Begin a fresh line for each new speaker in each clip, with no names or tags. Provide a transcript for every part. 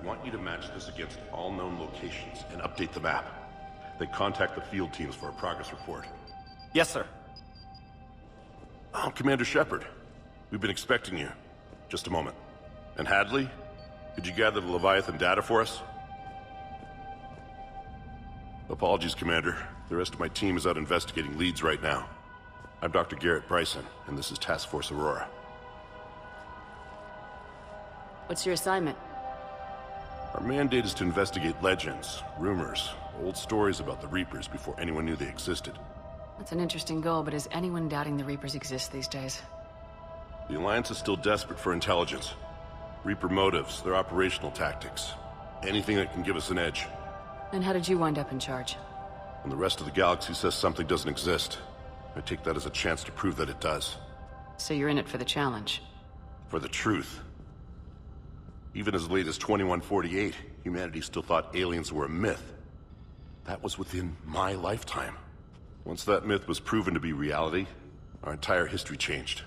want you to match this against all known locations and update the map. Then contact the field teams for a progress report.
Yes, sir.
Oh, Commander Shepard. We've been expecting you. Just a moment. And Hadley? Could you gather the Leviathan data for us? Apologies, Commander. The rest of my team is out investigating leads right now. I'm Dr. Garrett Bryson, and this is Task Force Aurora.
What's your assignment?
Our mandate is to investigate legends, rumors, old stories about the Reapers before anyone knew they existed.
That's an interesting goal, but is anyone doubting the Reapers exist these days?
The Alliance is still desperate for intelligence. Reaper motives, their operational tactics. Anything that can give us an edge.
And how did you wind up in charge?
When the rest of the galaxy says something doesn't exist, I take that as a chance to prove that it does.
So you're in it for the challenge?
For the truth. Even as late as 2148, humanity still thought aliens were a myth. That was within my lifetime. Once that myth was proven to be reality, our entire history changed.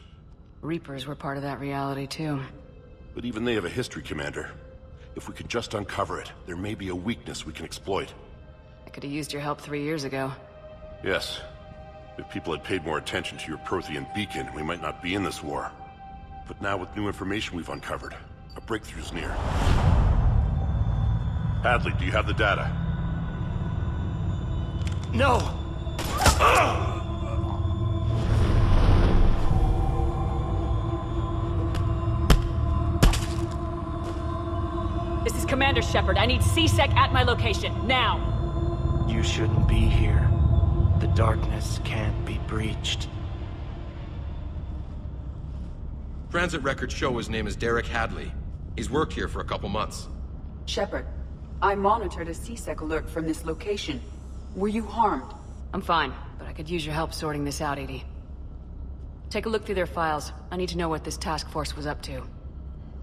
Reapers were part of that reality, too.
But even they have a history, Commander. If we could just uncover it, there may be a weakness we can exploit.
I could have used your help 3 years ago.
Yes. If people had paid more attention to your Prothean beacon, we might not be in this war. But now with new information we've uncovered, a breakthrough's near. Hadley, do you have the data?
No!
This is Commander Shepard. I need C-Sec at my location, now!
You shouldn't be here. The darkness can't be breached.
Transit records show his name is Derek Hadley. He's worked here for a couple months.
Shepard, I monitored a C-Sec alert from this location. Were you harmed?
I'm fine, but I could use your help sorting this out, EDI. Take a look through their files. I need to know what this task force was up to.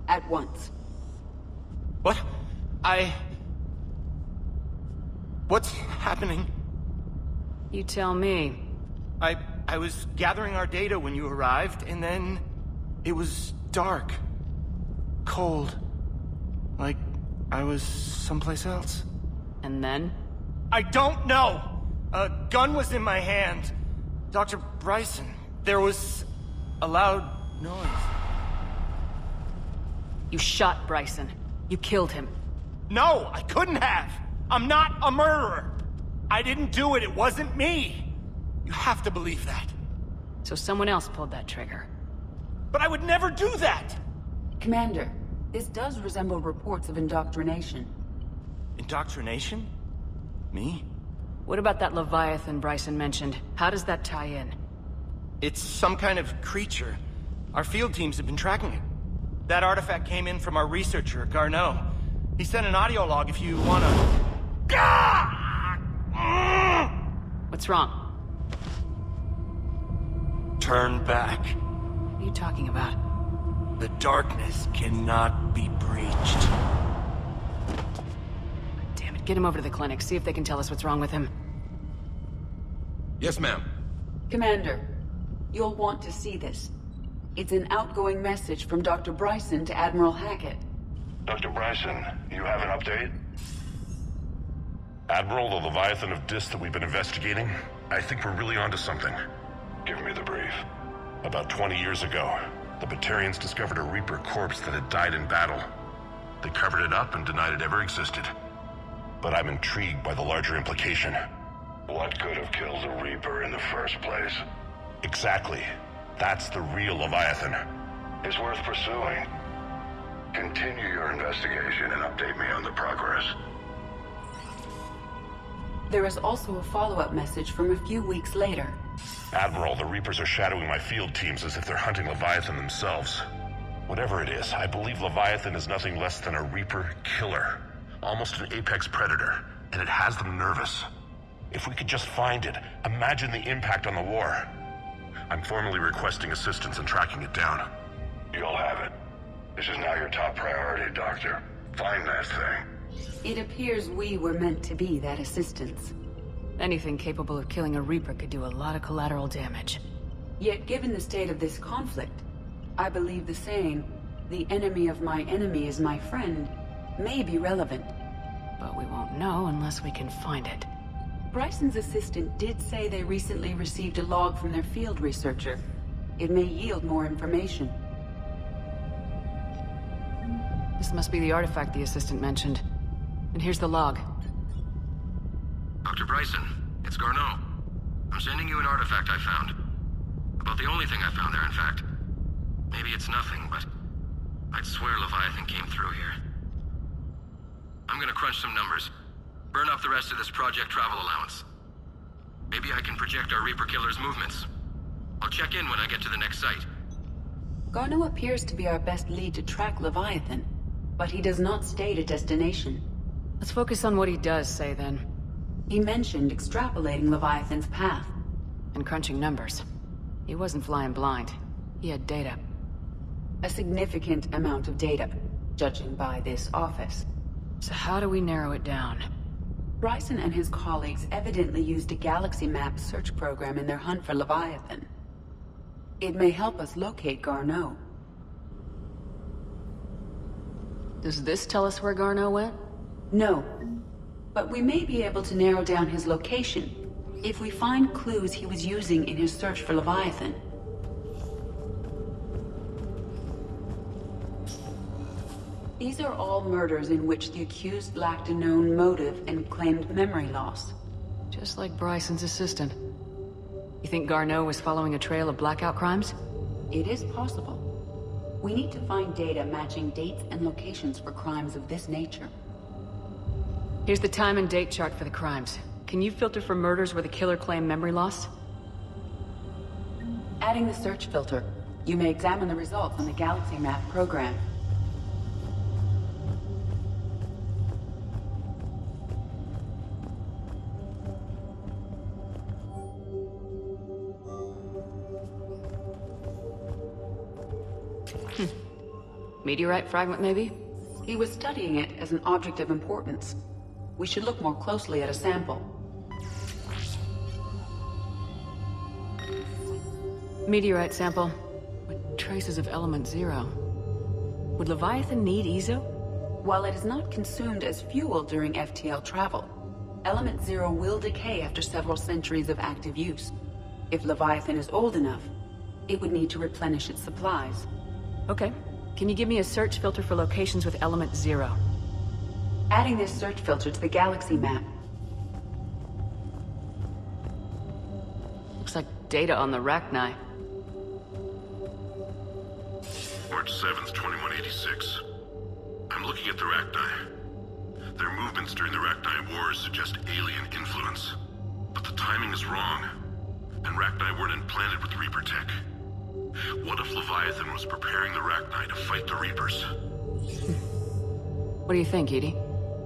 At once.
What? What's happening?
You tell me.
I was gathering our data when you arrived, and then it was dark. Cold. Like I was someplace else.
And then?
I don't know! A gun was in my hand. Dr. Bryson, there was a loud noise.
You shot Bryson. You killed him.
No, I couldn't have! I'm not a murderer! I didn't do it, it wasn't me! You have to believe that.
So someone else pulled that trigger.
But I would never do that!
Commander, this does resemble reports of indoctrination.
Indoctrination? Me?
What about that Leviathan Bryson mentioned? How does that tie in?
It's some kind of creature. Our field teams have been tracking it. That artifact came in from our researcher, Garneau. He sent an audio log if you wanna...
What's wrong?
Turn back.
What are you talking about?
The darkness cannot be breached.
Damn it, get him over to the clinic. See if they can tell us what's wrong with him.
Yes, ma'am.
Commander, you'll want to see this. It's an outgoing message from Dr. Bryson to Admiral Hackett.
Dr. Bryson, you have an update? Admiral, the Leviathan of Dis that we've been investigating, I think we're really onto something. Give me the brief. About 20 years ago, the Batarians discovered a Reaper corpse that had died in battle. They covered it up and denied it ever existed. But I'm intrigued by the larger implication. What could have killed the Reaper in the first place? Exactly. That's the real Leviathan. It's worth pursuing. Continue your investigation and update me on the progress.
There is also a follow-up message from a few weeks later.
Admiral, the Reapers are shadowing my field teams as if they're hunting Leviathan themselves. Whatever it is, I believe Leviathan is nothing less than a Reaper killer. Almost an apex predator, and it has them nervous. If we could just find it, imagine the impact on the war. I'm formally requesting assistance in tracking it down. You'll have it. This is now your top priority, Doctor. Find that thing.
It appears we were meant to be that assistance.
Anything capable of killing a Reaper could do a lot of collateral damage.
Yet given the state of this conflict, I believe the saying, "The enemy of my enemy is my friend," may be relevant.
But we won't know unless we can find it.
Bryson's assistant did say they recently received a log from their field researcher. It may yield more information.
This must be the artifact the assistant mentioned. And here's the log.
Dr. Bryson, it's Garneau. I'm sending you an artifact I found. About the only thing I found there, in fact. Maybe it's nothing, but I'd swear Leviathan came through here. I'm gonna crunch some numbers. Burn up the rest of this project travel allowance. Maybe I can project our Reaper Killer's movements. I'll check in when I get to the next site.
Garneau appears to be our best lead to track Leviathan, but he does not state a destination.
Let's focus on what he does say, then.
He mentioned extrapolating Leviathan's path.
And crunching numbers. He wasn't flying blind. He had data.
A significant amount of data, judging by this office.
So how do we narrow it down?
Bryson and his colleagues evidently used a galaxy map search program in their hunt for Leviathan. It may help us locate Garneau.
Does this tell us where Garneau went?
No, but we may be able to narrow down his location if we find clues he was using in his search for Leviathan. These are all murders in which the accused lacked a known motive and claimed memory loss.
Just like Bryson's assistant. You think Garneau was following a trail of blackout crimes?
It is possible. We need to find data matching dates and locations for crimes of this nature.
Here's the time and date chart for the crimes. Can you filter for murders where the killer claimed memory loss?
Adding the search filter, you may examine the results on the Galaxy Map program.
Meteorite fragment, maybe?
He was studying it as an object of importance. We should look more closely at a sample.
Meteorite sample with traces of element 0. Would Leviathan need Ezo?
While it is not consumed as fuel during FTL travel, element 0 will decay after several centuries of active use. If Leviathan is old enough, it would need to replenish its supplies.
Okay. Can you give me a search filter for locations with element 0?
Adding this search filter to the galaxy map.
Looks like data on the Rachni.
March 7th, 2186. I'm looking at the Rachni. Their movements during the Rachni Wars suggest alien influence. But the timing is wrong. And Rachni weren't implanted with Reaper tech. What if Leviathan was preparing the Rachni to fight the Reapers?
What do you think, Edie?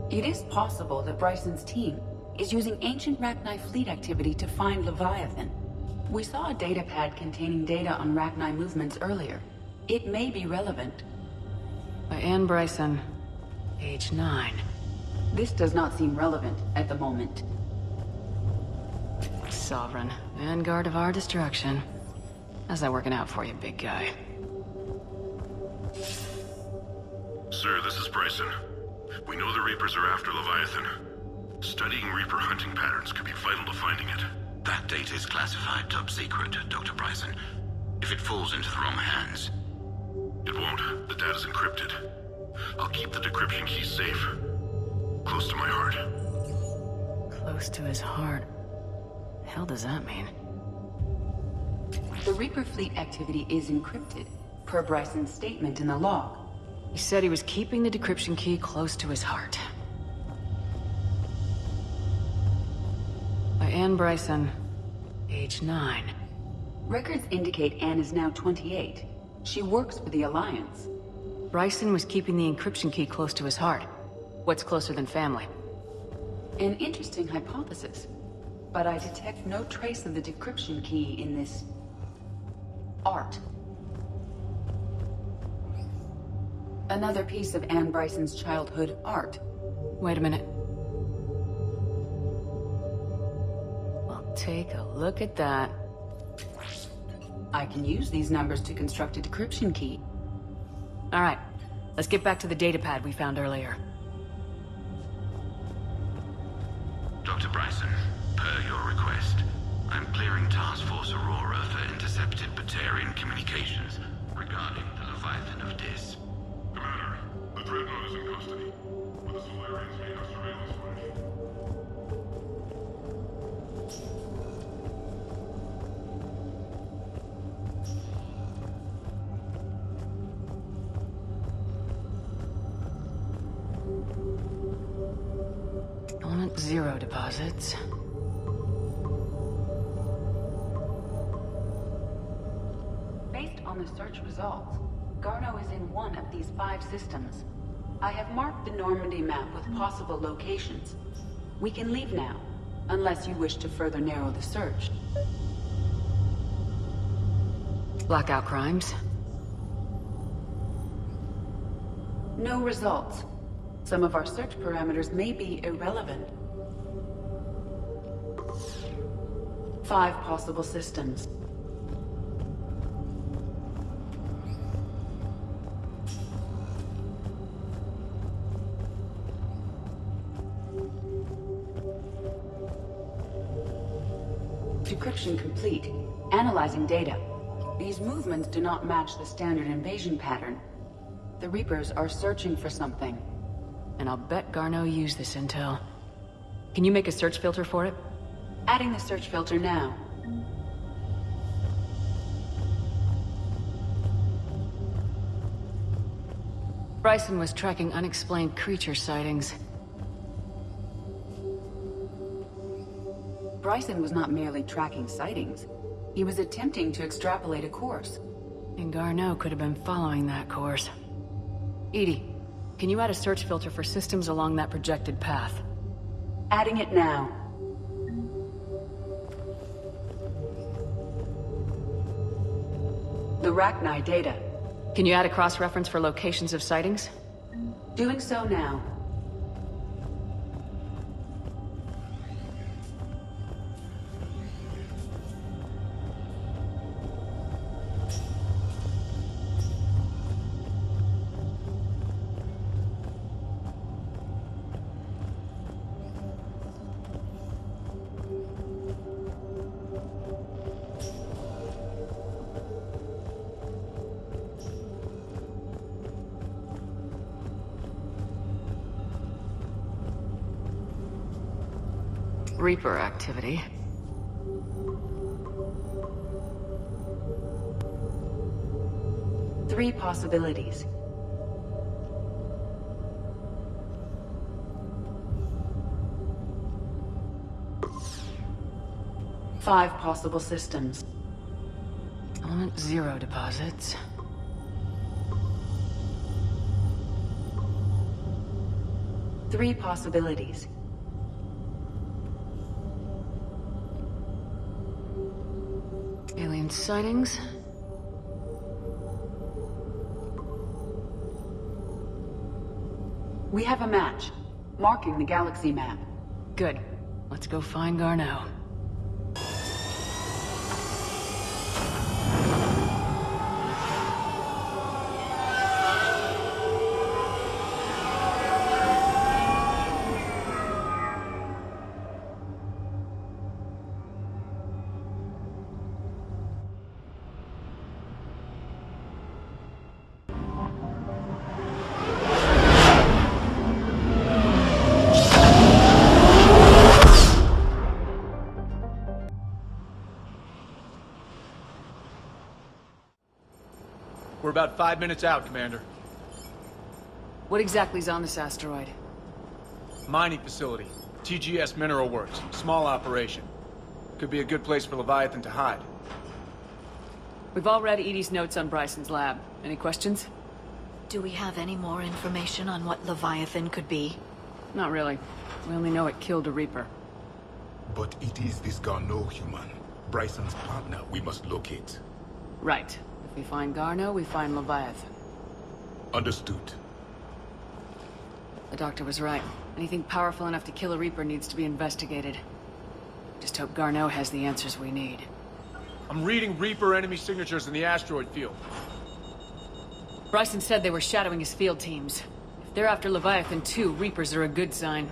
It is possible that Bryson's team is using ancient Rachni fleet activity to find Leviathan. We saw a data pad containing data on Rachni movements earlier. It may be relevant.
By Anne Bryson, age 9.
This does not seem relevant at the moment.
Sovereign, vanguard of our destruction. How's that working out for you, big guy?
Sir, this is Bryson. We know the Reapers are after Leviathan. Studying Reaper hunting patterns could be vital to finding it.
That data is classified top secret, Dr. Bryson. If it falls into the wrong hands...
It won't. The data's encrypted. I'll keep the decryption key safe. Close to my heart.
Close to his heart. The hell does that mean?
The Reaper fleet activity is encrypted, per Bryson's statement in the log.
He said he was keeping the decryption key close to his heart. By Anne Bryson, age 9.
Records indicate Anne is now 28. She works for the Alliance.
Bryson was keeping the encryption key close to his heart. What's closer than family?
An interesting hypothesis. But I detect no trace of the decryption key in this... art. Another piece of Anne Bryson's childhood art.
Wait a minute. Well, take a look at that.
I can use these numbers to construct a decryption key.
All right, let's get back to the datapad we found earlier.
Bryson, per your request, I'm clearing Task Force Aurora for intercepted Batarian communications regarding the Leviathan of Dis.
Commander, the Dreadnought is in custody, but the Solarians may have surveillance footage.
Element 0 deposits.
Based on the search results, Garneau is in one of these 5 systems. I have marked the Normandy map with possible locations. We can leave now, unless you wish to further narrow the search.
Blackout crimes.
No results. Some of our search parameters may be irrelevant. 5 possible systems. Decryption complete. Analyzing data. These movements do not match the standard invasion pattern. The Reapers are searching for something.
And I'll bet Garneau used this intel. Can you make a search filter for it?
Adding the search filter now.
Bryson was tracking unexplained creature sightings.
Bryson was not merely tracking sightings. He was attempting to extrapolate a course.
And Garneau could have been following that course. EDI, can you add a search filter for systems along that projected path?
Adding it now. The Rachni data.
Can you add a cross-reference for locations of sightings?
Doing so now.
Reaper activity.
Three possibilities. Five possible systems.
Element 0 deposits.
Three possibilities.
Alien sightings.
We have a match, marking the galaxy map.
Good. Let's go find Garneau.
We're about 5 minutes out, Commander.
What exactly is on this asteroid?
Mining facility. TGS Mineral Works. Small operation. Could be a good place for Leviathan to hide.
We've all read EDI's notes on Bryson's lab. Any questions?
Do we have any more information on what Leviathan could be?
Not really. We only know it killed a Reaper.
But it is this Garneau human, Bryson's partner, we must locate.
Right. If we find Garneau, we find Leviathan.
Understood.
The doctor was right. Anything powerful enough to kill a Reaper needs to be investigated. Just hope Garneau has the answers we need.
I'm reading Reaper enemy signatures in the asteroid field.
Bryson said they were shadowing his field teams. If they're after Leviathan too, Reapers are a good sign.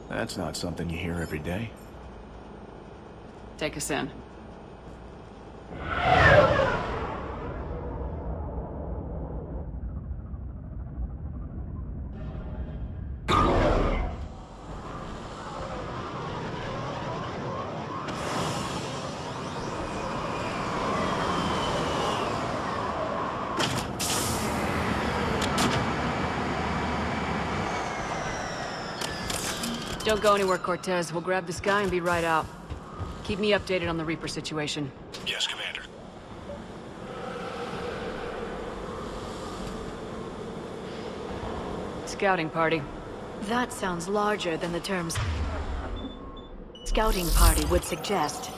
That's not something you hear every day.
Take us in. Don't go anywhere, Cortez. We'll grab this guy and be right out. Keep me updated on the Reaper situation.
Yes, Commander.
Scouting party.
That sounds larger than the terms scouting party would suggest.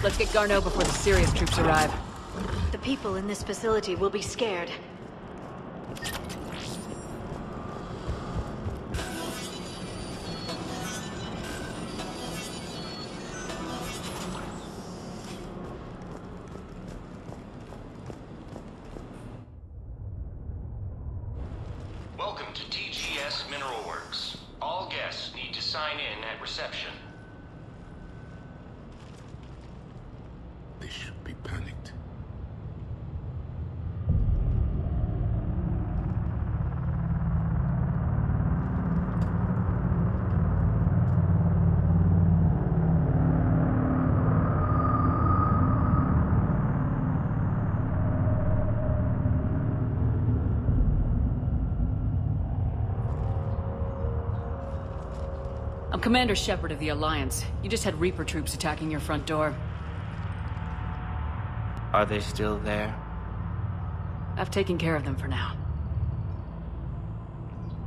Let's get Garneau before the serious troops arrive.
The people in this facility will be scared.
Welcome to TGS Mineral Works. All guests need to sign in at reception.
They should be panicked.
I'm Commander Shepard of the Alliance. You just had Reaper troops attacking your front door.
Are they still there?
I've taken care of them for now.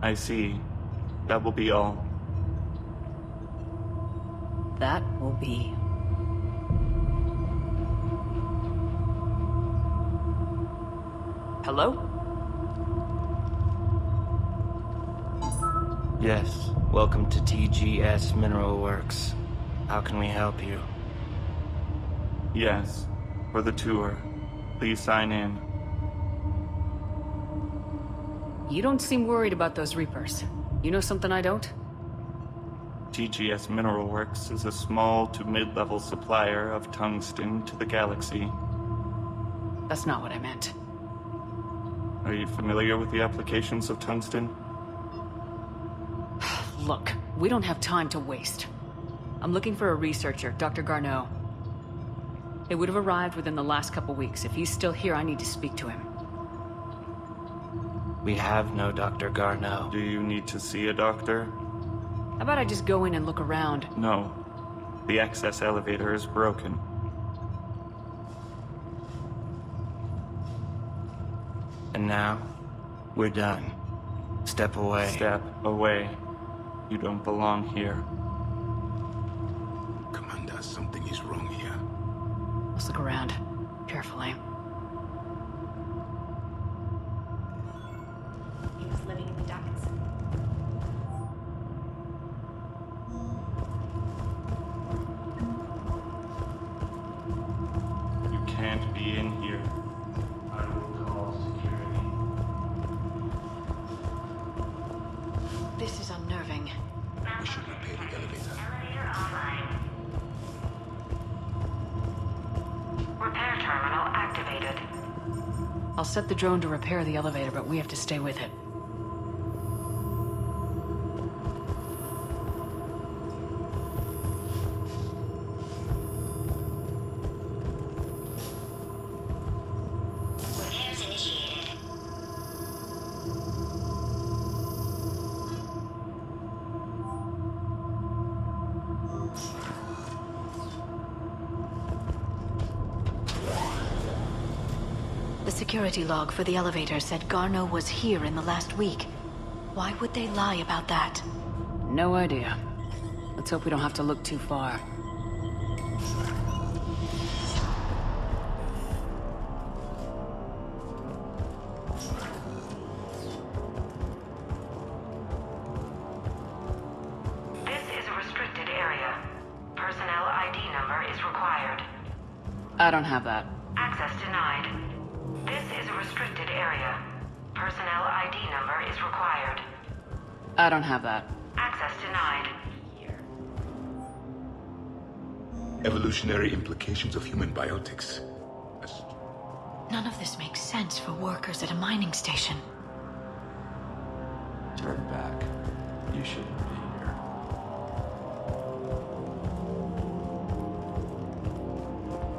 I see. That will be all.
That will be. Hello?
Yes. Welcome to TGS Mineral Works. How can we help you? Yes. For the tour. Please sign in.
You don't seem worried about those Reapers. You know something I don't?
TGS Mineral Works is a small to mid-level supplier of tungsten to the galaxy.
That's not what I meant.
Are you familiar with the applications of tungsten?
Look, we don't have time to waste. I'm looking for a researcher, Dr. Garneau. It would have arrived within the last couple weeks. If he's still here, I need to speak to him.
We have no Dr. Garneau. Do you need to see a doctor?
How about I just go in and look around?
No. The access elevator is broken. And now, we're done. Step away. Step away. You don't belong here.
Commander, something is wrong here.
Let's look around. Carefully.
He was living in the ducts.
You can't be in here. I will call security.
This is unnerving.
We should repair the elevator.
Elevator online. Repair terminal activated.
I'll set the drone to repair the elevator, but we have to stay with it.
Repairs initiated.
The The security log for the elevator said Garneau was here in the last week. Why would they lie about that?
No idea. Let's hope we don't have to look too far.
This is a restricted area. Personnel ID number is required.
I don't have that.
Access denied. This is a restricted area. Personnel ID number is required.
I don't have that.
Access denied.
Evolutionary implications of human biotics.
None of this makes sense for workers at a mining station.
Turn back. You shouldn't be here.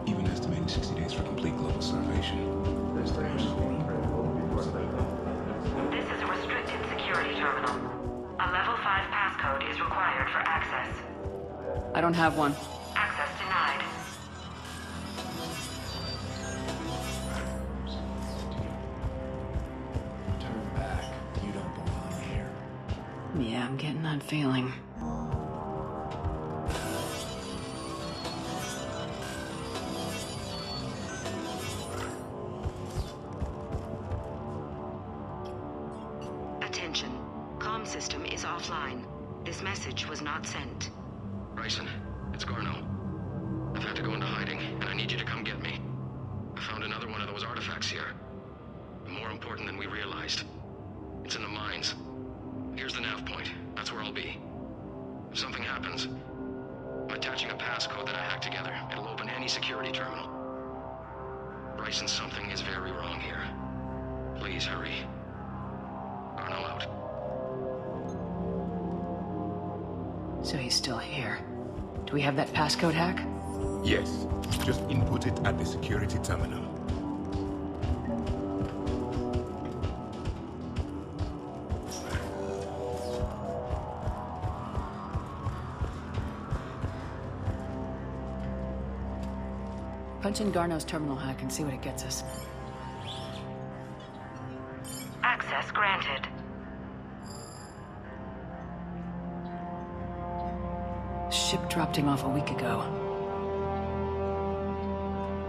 Even estimating 60 days for complete global starvation.
This is a restricted security terminal. A level 5 passcode is required for access.
I don't have one.
Access denied.
Turn back. You don't belong here.
Yeah, I'm getting that feeling.
Attention. Comm system is offline. This message was not sent.
Bryson, it's Garneau. I've had to go into hiding, and I need you to come get me. I found another one of those artifacts here. More important than we realized. It's in the mines. Here's the nav point. That's where I'll be. If something happens, I'm attaching a passcode that I hacked together. It'll open any security terminal. Bryson, something is very wrong here. Please hurry. Garneau out.
So he's still here. Do we have that passcode hack?
Yes. Just input it at the security terminal.
Punch in Garneau's terminal hack and see what it gets us.
Access granted.
Ship dropped him off a week ago.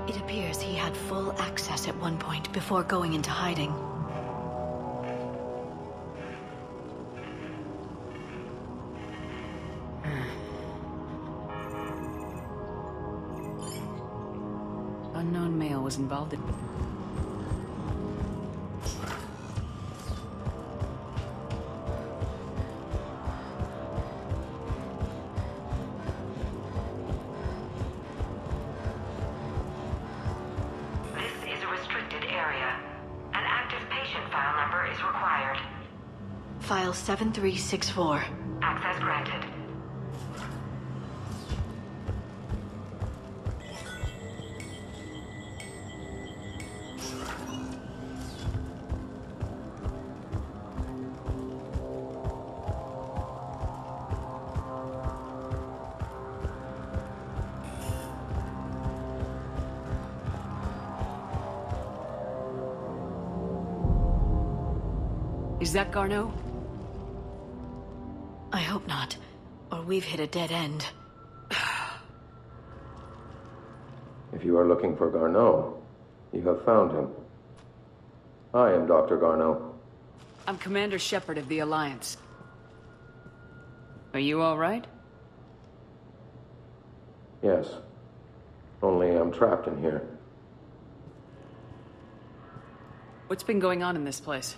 It appears he had full access at one point before going into hiding.
Unknown male was involved in...
This is a restricted area. An active patient file number is required.
File 7364.
Access granted.
Is that Garneau?
I hope not, or we've hit a dead end.
If you are looking for Garneau, you have found him. I am Dr. Garneau.
I'm Commander Shepard of the Alliance. Are you all right?
Yes. Only I'm trapped in here.
What's been going on in this place?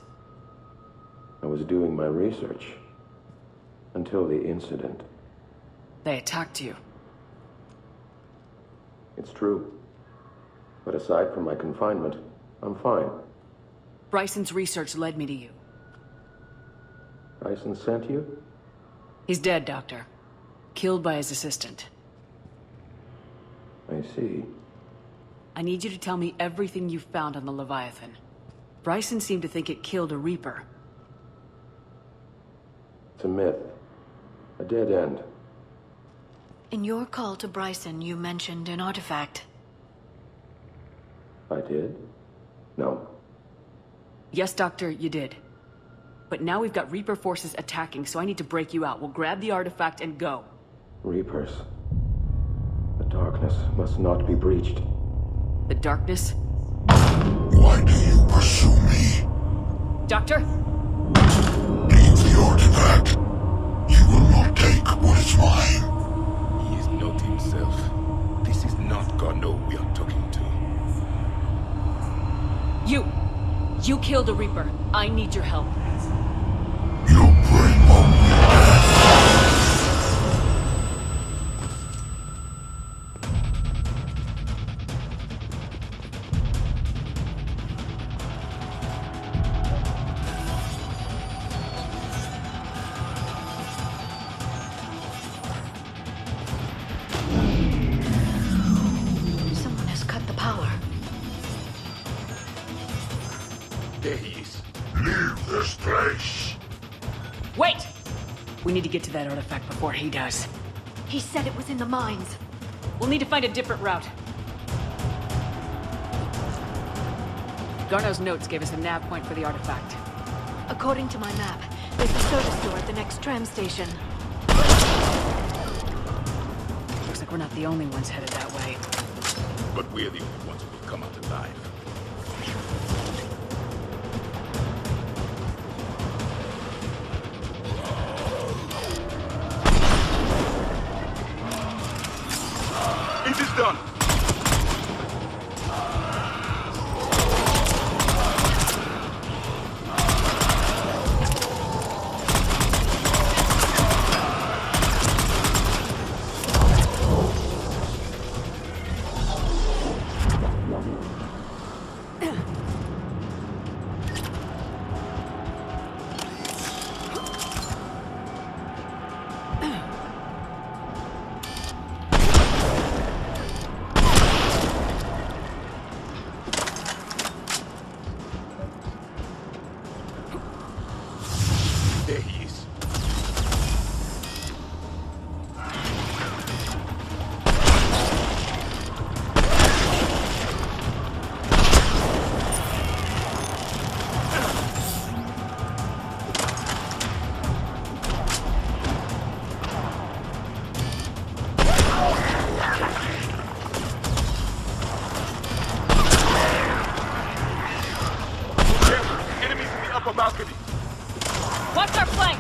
I was doing my research. Until the incident.
They attacked you.
It's true. But aside from my confinement, I'm fine.
Bryson's research led me to you.
Bryson sent you?
He's dead, Doctor. Killed by his assistant.
I see.
I need you to tell me everything you found on the Leviathan. Bryson seemed to think it killed a Reaper.
It's a myth. A dead end.
In your call to Bryson, you mentioned an artifact.
I did? No.
Yes, Doctor, you did. But now we've got Reaper forces attacking, so I need to break you out. We'll grab the artifact and go.
Reapers. The darkness must not be breached.
The darkness?
Why do you pursue me?
Doctor?
Leave the artifact. You will not take what is mine. He is not himself. This is not Garneau we are talking to.
You killed a Reaper. I need your help.
You bring only death.
Someone has cut the power.
There he is. Leave this place.
Wait! We need to get to that artifact before he does.
He said it was in the mines.
We'll need to find a different route. Garneau's notes gave us a nav point for the artifact.
According to my map, there's a soda store at the next tram station.
Looks like we're not the only ones headed that way.
But we're the only ones who will come out alive. It is done! There he is. Enemies in the upper balcony.
Watch our flank!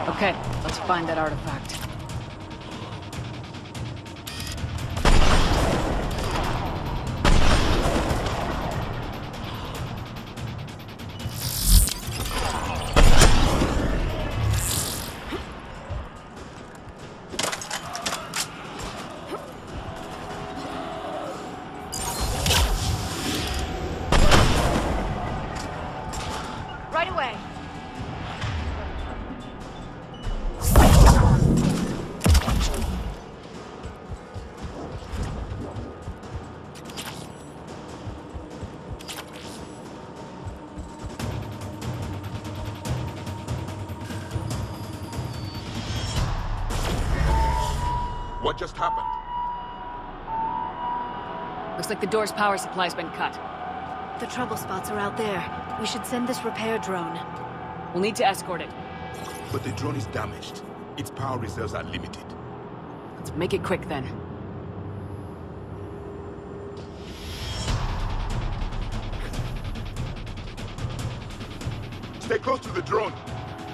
Okay, let's find that artifact.
Right away.
What just happened?
Looks like the door's power supply's been cut.
The trouble spots are out there. We should send this repair drone.
We'll need to escort it.
But the drone is damaged. Its power reserves are limited.
Let's make it quick then.
Stay close to the drone.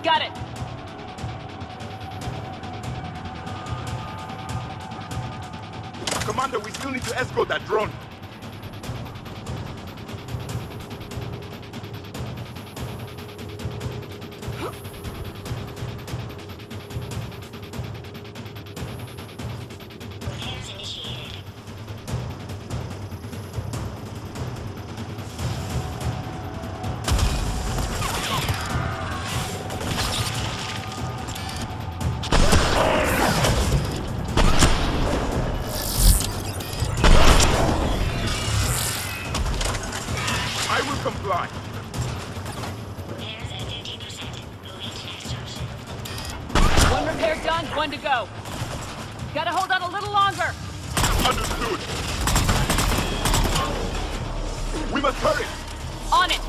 Got it!
Commander, we still need to escort that drone.
One to go. Gotta hold on a little longer.
Understood. We must hurry.
On it.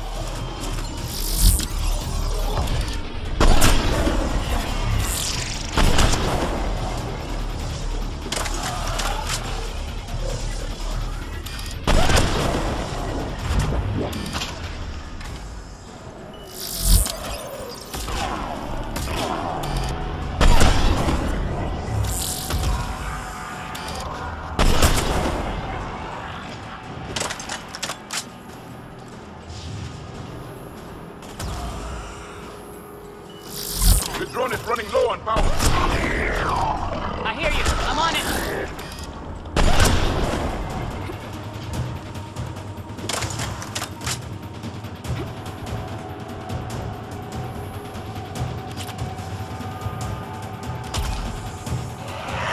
The drone is running low on power.
I hear you. I'm on it.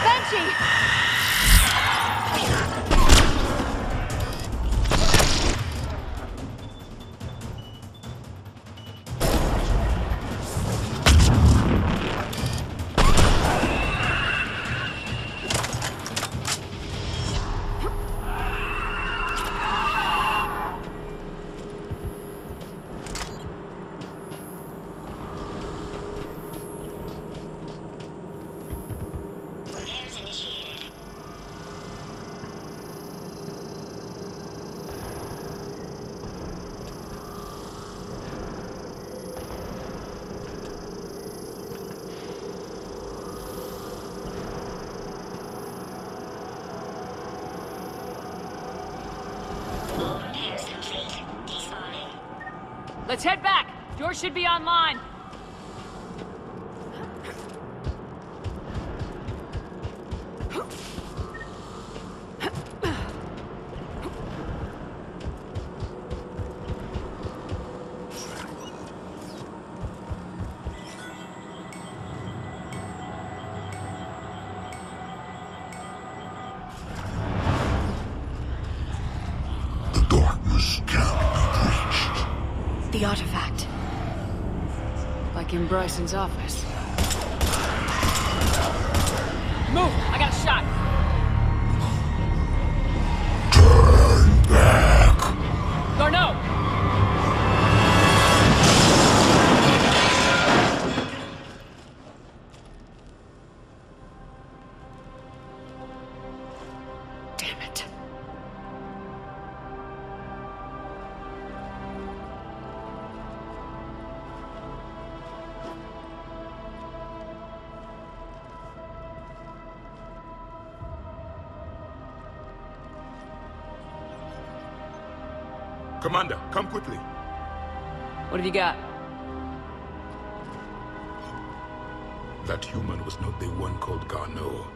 Banshee! Let's head back. Yours should be online.
The darkness can't be breached.
The artifact.
Like in Bryson's office. Move! I got a shot!
Turn back.
Garneau! Damn it.
Commander, come quickly.
What have you got?
That human was not the one called Garneau.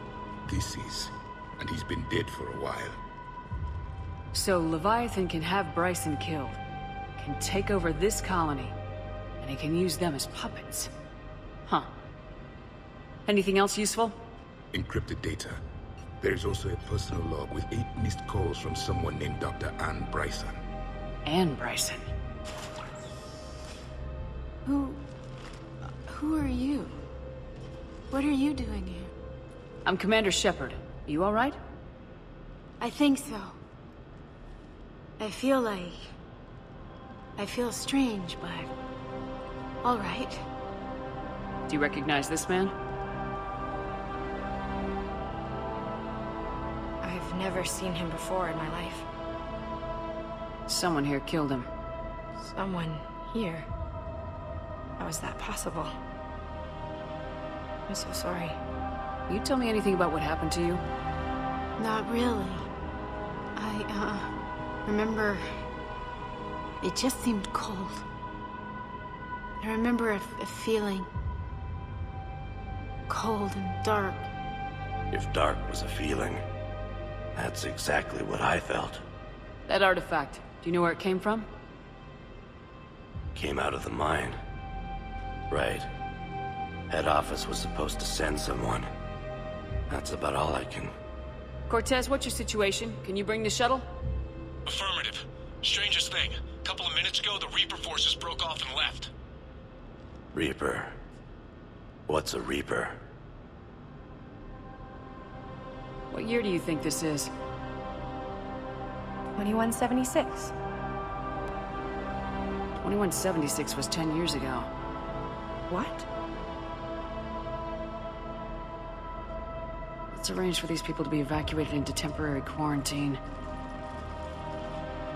This is. And he's been dead for a while.
So Leviathan can have Bryson killed, can take over this colony, and he can use them as puppets. Huh. Anything else useful?
Encrypted data. There is also a personal log with 8 missed calls from someone named Dr. Anne Bryson.
Anne Bryson.
Who are you? What are you doing here?
I'm Commander Shepard. You alright?
I think so. I feel strange, but... alright.
Do you recognize this man?
I've never seen him before in my life.
Someone here killed him.
Someone here? How is that possible? I'm so sorry.
Will you tell me anything about what happened to you?
Not really. I remember... it just seemed cold. I remember a feeling... cold and dark.
If dark was a feeling, that's exactly what I felt.
That artifact, do you know where it came from?
Came out of the mine. Right. Head office was supposed to send someone. That's about all I can...
Cortez, what's your situation? Can you bring the shuttle?
Affirmative. Strangest thing. A couple of minutes ago, the Reaper forces broke off and left.
Reaper? What's a Reaper?
What year do you think this is?
2176.
2176 was 10 years ago.
What?
Let's arrange for these people to be evacuated into temporary quarantine.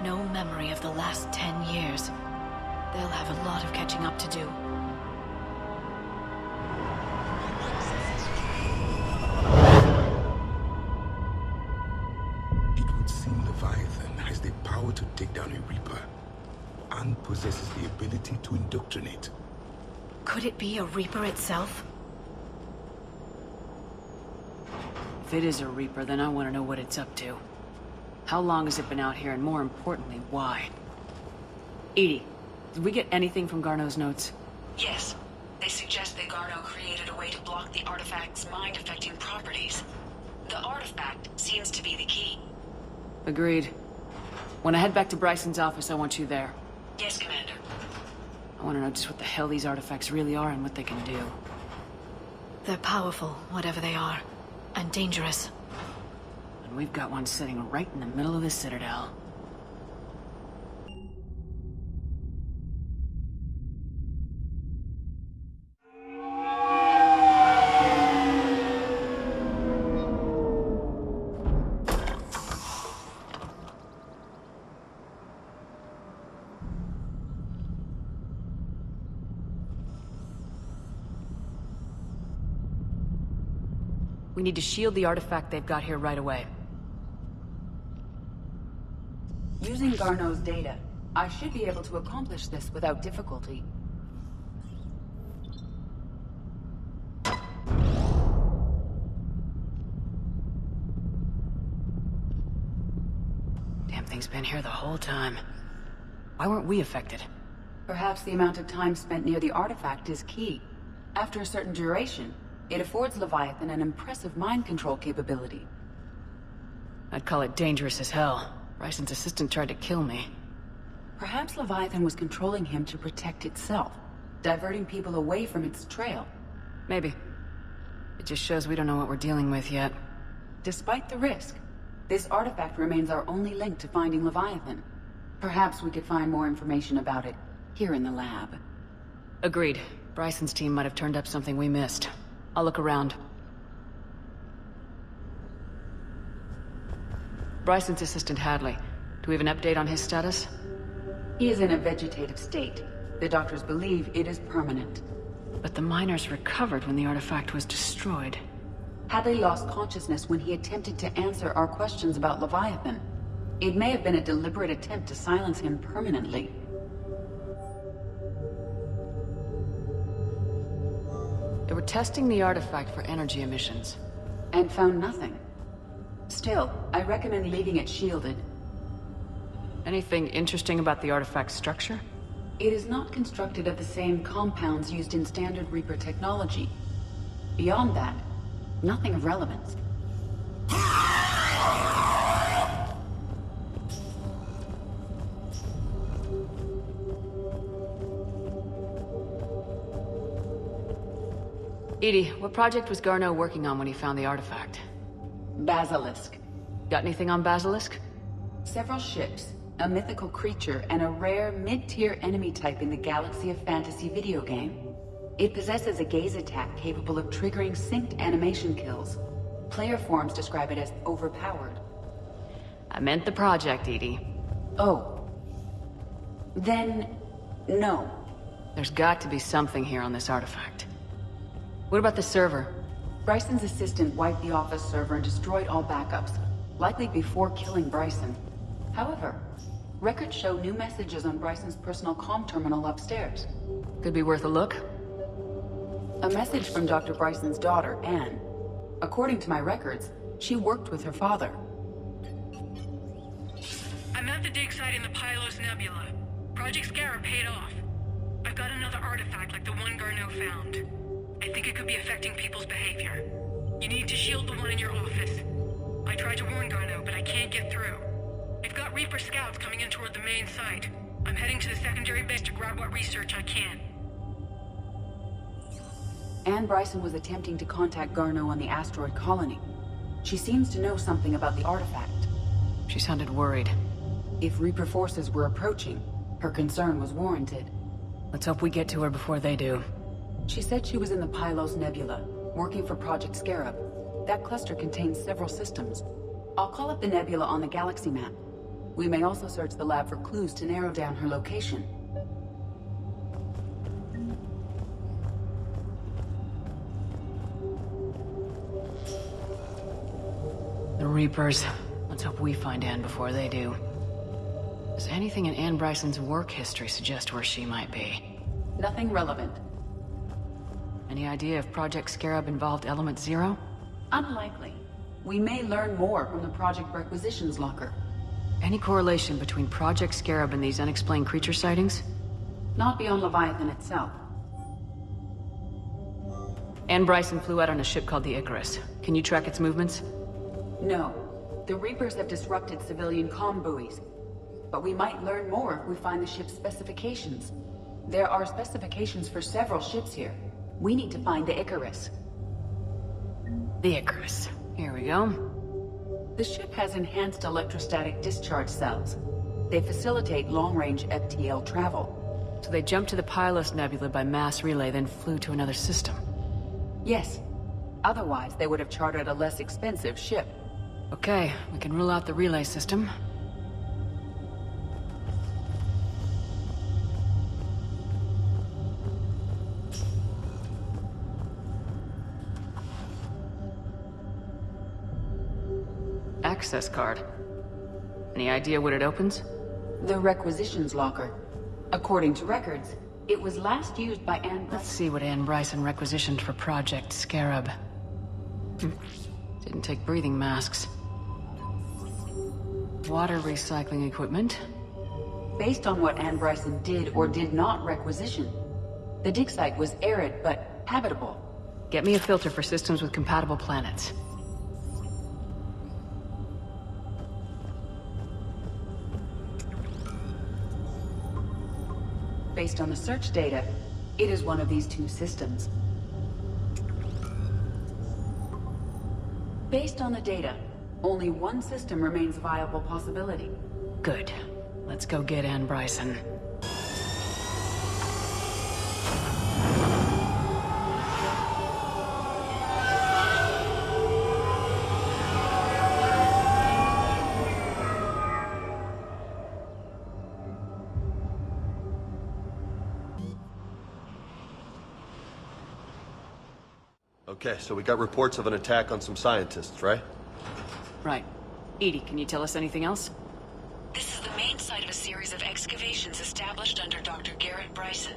No memory of the last 10 years. They'll have a lot of catching up to do.
It would seem Leviathan has the power to take down a Reaper, and possesses the ability to indoctrinate.
Could it be a Reaper itself?
If it is a Reaper, then I want to know what it's up to. How long has it been out here, and more importantly, why? Edie, did we get anything from Garneau's notes?
Yes. They suggest that Garneau created a way to block the artifact's mind-affecting properties. The artifact seems to be the key.
Agreed. When I head back to Bryson's office, I want you there.
Yes, Commander.
I want to know just what the hell these artifacts really are and what they can do.
They're powerful, whatever they are. And dangerous.
And we've got one sitting right in the middle of the Citadel. We need to shield the artifact they've got here right away.
Using Garneau's data, I should be able to accomplish this without difficulty.
Damn thing's been here the whole time. Why weren't we affected?
Perhaps the amount of time spent near the artifact is key. After a certain duration, it affords Leviathan an impressive mind control capability.
I'd call it dangerous as hell. Bryson's assistant tried to kill me.
Perhaps Leviathan was controlling him to protect itself, diverting people away from its trail.
Maybe. It just shows we don't know what we're dealing with yet.
Despite the risk, this artifact remains our only link to finding Leviathan. Perhaps we could find more information about it here in the lab.
Agreed. Bryson's team might have turned up something we missed. I'll look around. Bryson's assistant Hadley. Do we have an update on his status?
He is in a vegetative state. The doctors believe it is permanent.
But the miners recovered when the artifact was destroyed.
Hadley lost consciousness when he attempted to answer our questions about Leviathan. It may have been a deliberate attempt to silence him permanently.
They were testing the artifact for energy emissions.
And found nothing. Still, I recommend leaving it shielded.
Anything interesting about the artifact's structure?
It is not constructed of the same compounds used in standard Reaper technology. Beyond that, nothing of relevance.
Edie, what project was Garneau working on when he found the artifact?
Basilisk.
Got anything on Basilisk?
Several ships, a mythical creature, and a rare mid-tier enemy type in the Galaxy of Fantasy video game. It possesses a gaze attack capable of triggering synced animation kills. Player forums describe it as overpowered.
I meant the project, Edie.
Oh. Then, no.
There's got to be something here on this artifact. What about the server?
Bryson's assistant wiped the office server and destroyed all backups, likely before killing Bryson. However, records show new messages on Bryson's personal comm terminal upstairs.
Could be worth a look.
A message from Dr. Bryson's daughter, Anne. According to my records, she worked with her father.
I'm at the dig site in the Pylos Nebula. Project Scarab paid off. I've got another artifact like the one Garneau found. I think it could be affecting people's behavior. You need to shield the one in your office. I tried to warn Garneau, but I can't get through. They've got Reaper scouts coming in toward the main site. I'm heading to the secondary base to grab what research I can.
Anne Bryson was attempting to contact Garneau on the asteroid colony. She seems to know something about the artifact.
She sounded worried.
If Reaper forces were approaching, her concern was warranted.
Let's hope we get to her before they do.
She said she was in the Pylos Nebula, working for Project Scarab. That cluster contains several systems. I'll call up the nebula on the galaxy map. We may also search the lab for clues to narrow down her location.
The Reapers. Let's hope we find Anne before they do. Does anything in Anne Bryson's work history suggest where she might be?
Nothing relevant.
Any idea if Project Scarab involved Element Zero?
Unlikely. We may learn more from the Project Requisitions Locker.
Any correlation between Project Scarab and these unexplained creature sightings?
Not beyond Leviathan itself.
Anne Bryson flew out on a ship called the Icarus. Can you track its movements?
No. The Reapers have disrupted civilian comm buoys. But we might learn more if we find the ship's specifications. There are specifications for several ships here. We need to find the Icarus.
The Icarus. Here we go.
The ship has enhanced electrostatic discharge cells. They facilitate long-range FTL travel.
So they jumped to the Pylos Nebula by mass relay, then flew to another system?
Yes. Otherwise, they would have chartered a less expensive ship.
Okay, we can rule out the relay system. Access card. Any idea what it opens?
The Requisitions Locker. According to records, it was last used by Anne Bryson.
Let's see what Anne Bryson requisitioned for Project Scarab. Didn't take breathing masks. Water recycling equipment.
Based on what Anne Bryson did or did not requisition, the dig site was arid but habitable.
Get me a filter for systems with compatible planets.
Based on the search data, it is one of these two systems. Based on the data, only one system remains a viable possibility.
Good. Let's go get Anne Bryson.
Okay, so we got reports of an attack on some scientists, right?
Right. Edie, can you tell us anything else?
This is the main site of a series of excavations established under Dr. Garrett Bryson.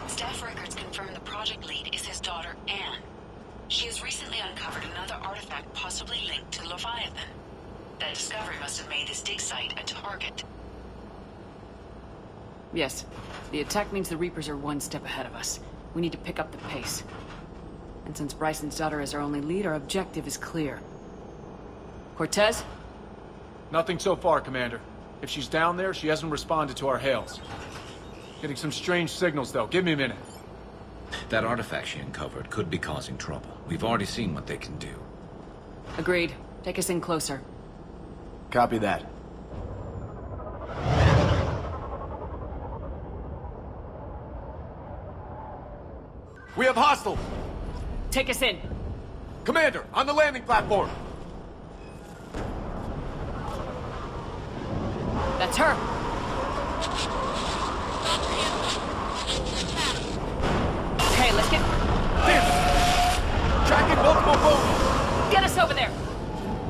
Staff records confirm the project lead is his daughter, Anne. She has recently uncovered another artifact possibly linked to Leviathan. That discovery must have made this dig site a target.
Yes. The attack means the Reapers are one step ahead of us. We need to pick up the pace. And since Bryson's daughter is our only lead, our objective is clear. Cortez?
Nothing so far, Commander. If she's down there, she hasn't responded to our hails. Getting some strange signals, though. Give me a minute.
That artifact she uncovered could be causing trouble. We've already seen what they can do.
Agreed. Take us in closer.
Copy that. We have hostiles!
Take us in.
Commander, on the landing platform!
That's her. Okay, let's get...
Tracking multiple boats!
Get us over there!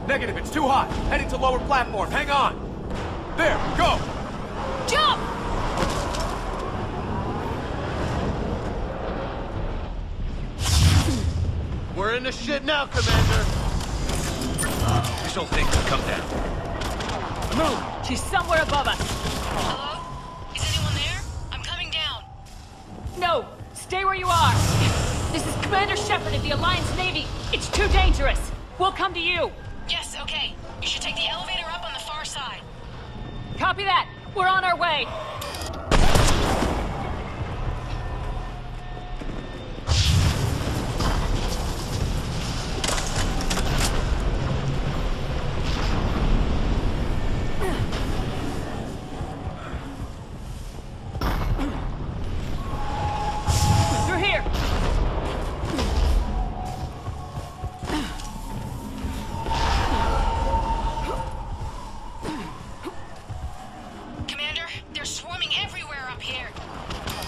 Negative, it's too hot. Heading to lower platform. Hang on. There, go!
Jump!
We're in the shit now, Commander.
This whole thing will come down.
Move! She's somewhere above us.
Hello? Is anyone there? I'm coming down.
No! Stay where you are! This is Commander Shepard of the Alliance Navy. It's too dangerous. We'll come to you.
Yes, okay. You should take the elevator up on the far side.
Copy that. We're on our way.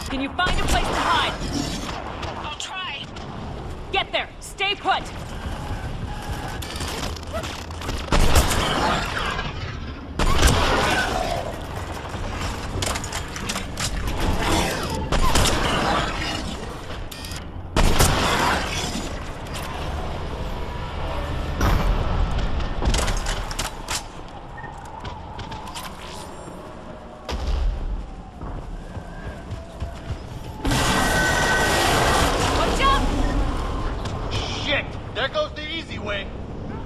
Can you find a place to hide?
I'll try.
Get there! Stay put!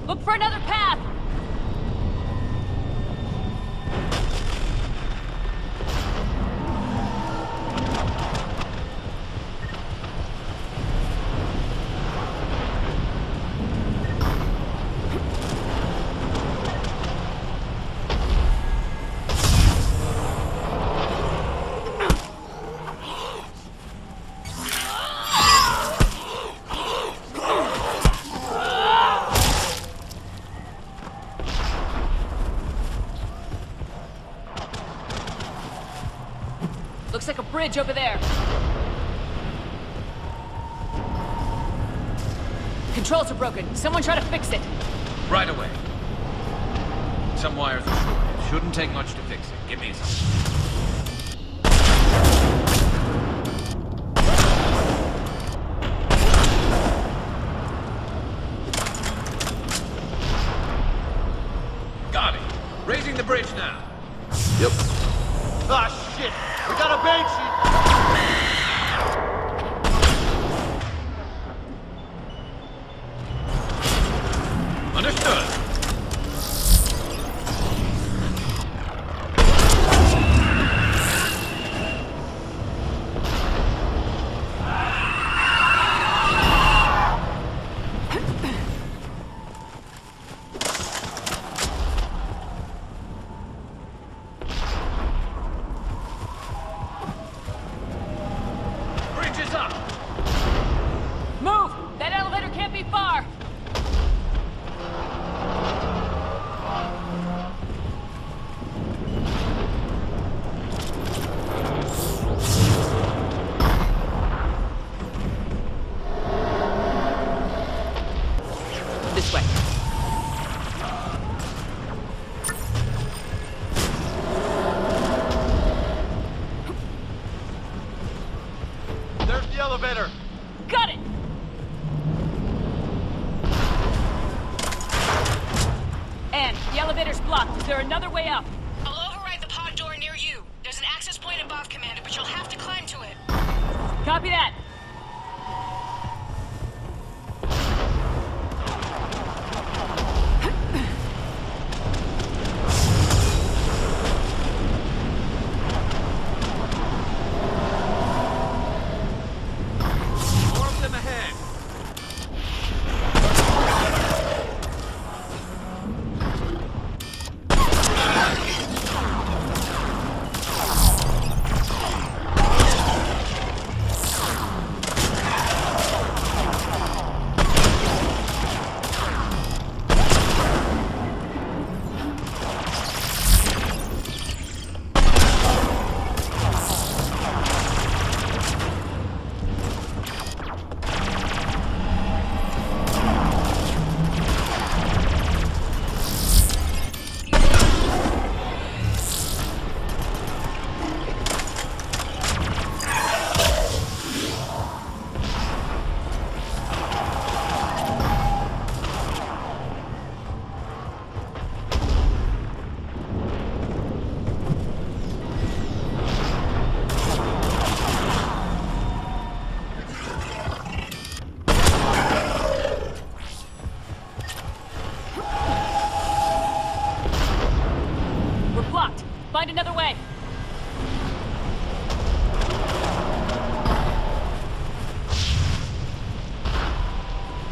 Look for another path! Looks like a bridge over there. Controls are broken. Someone try to fix it.
Right away. Some wires are short. Shouldn't take much to fix it. Give me a second. Got it. Raising the bridge now.
Yep. Ah, shit! We got a Banshee!
Understood.
Move! That elevator can't be far! This way.
There's the elevator!
Got it! And the elevator's blocked. Is there another way up?
I'll override the pod door near you. There's an access point above, Commander, but you'll have to climb to it.
Copy that.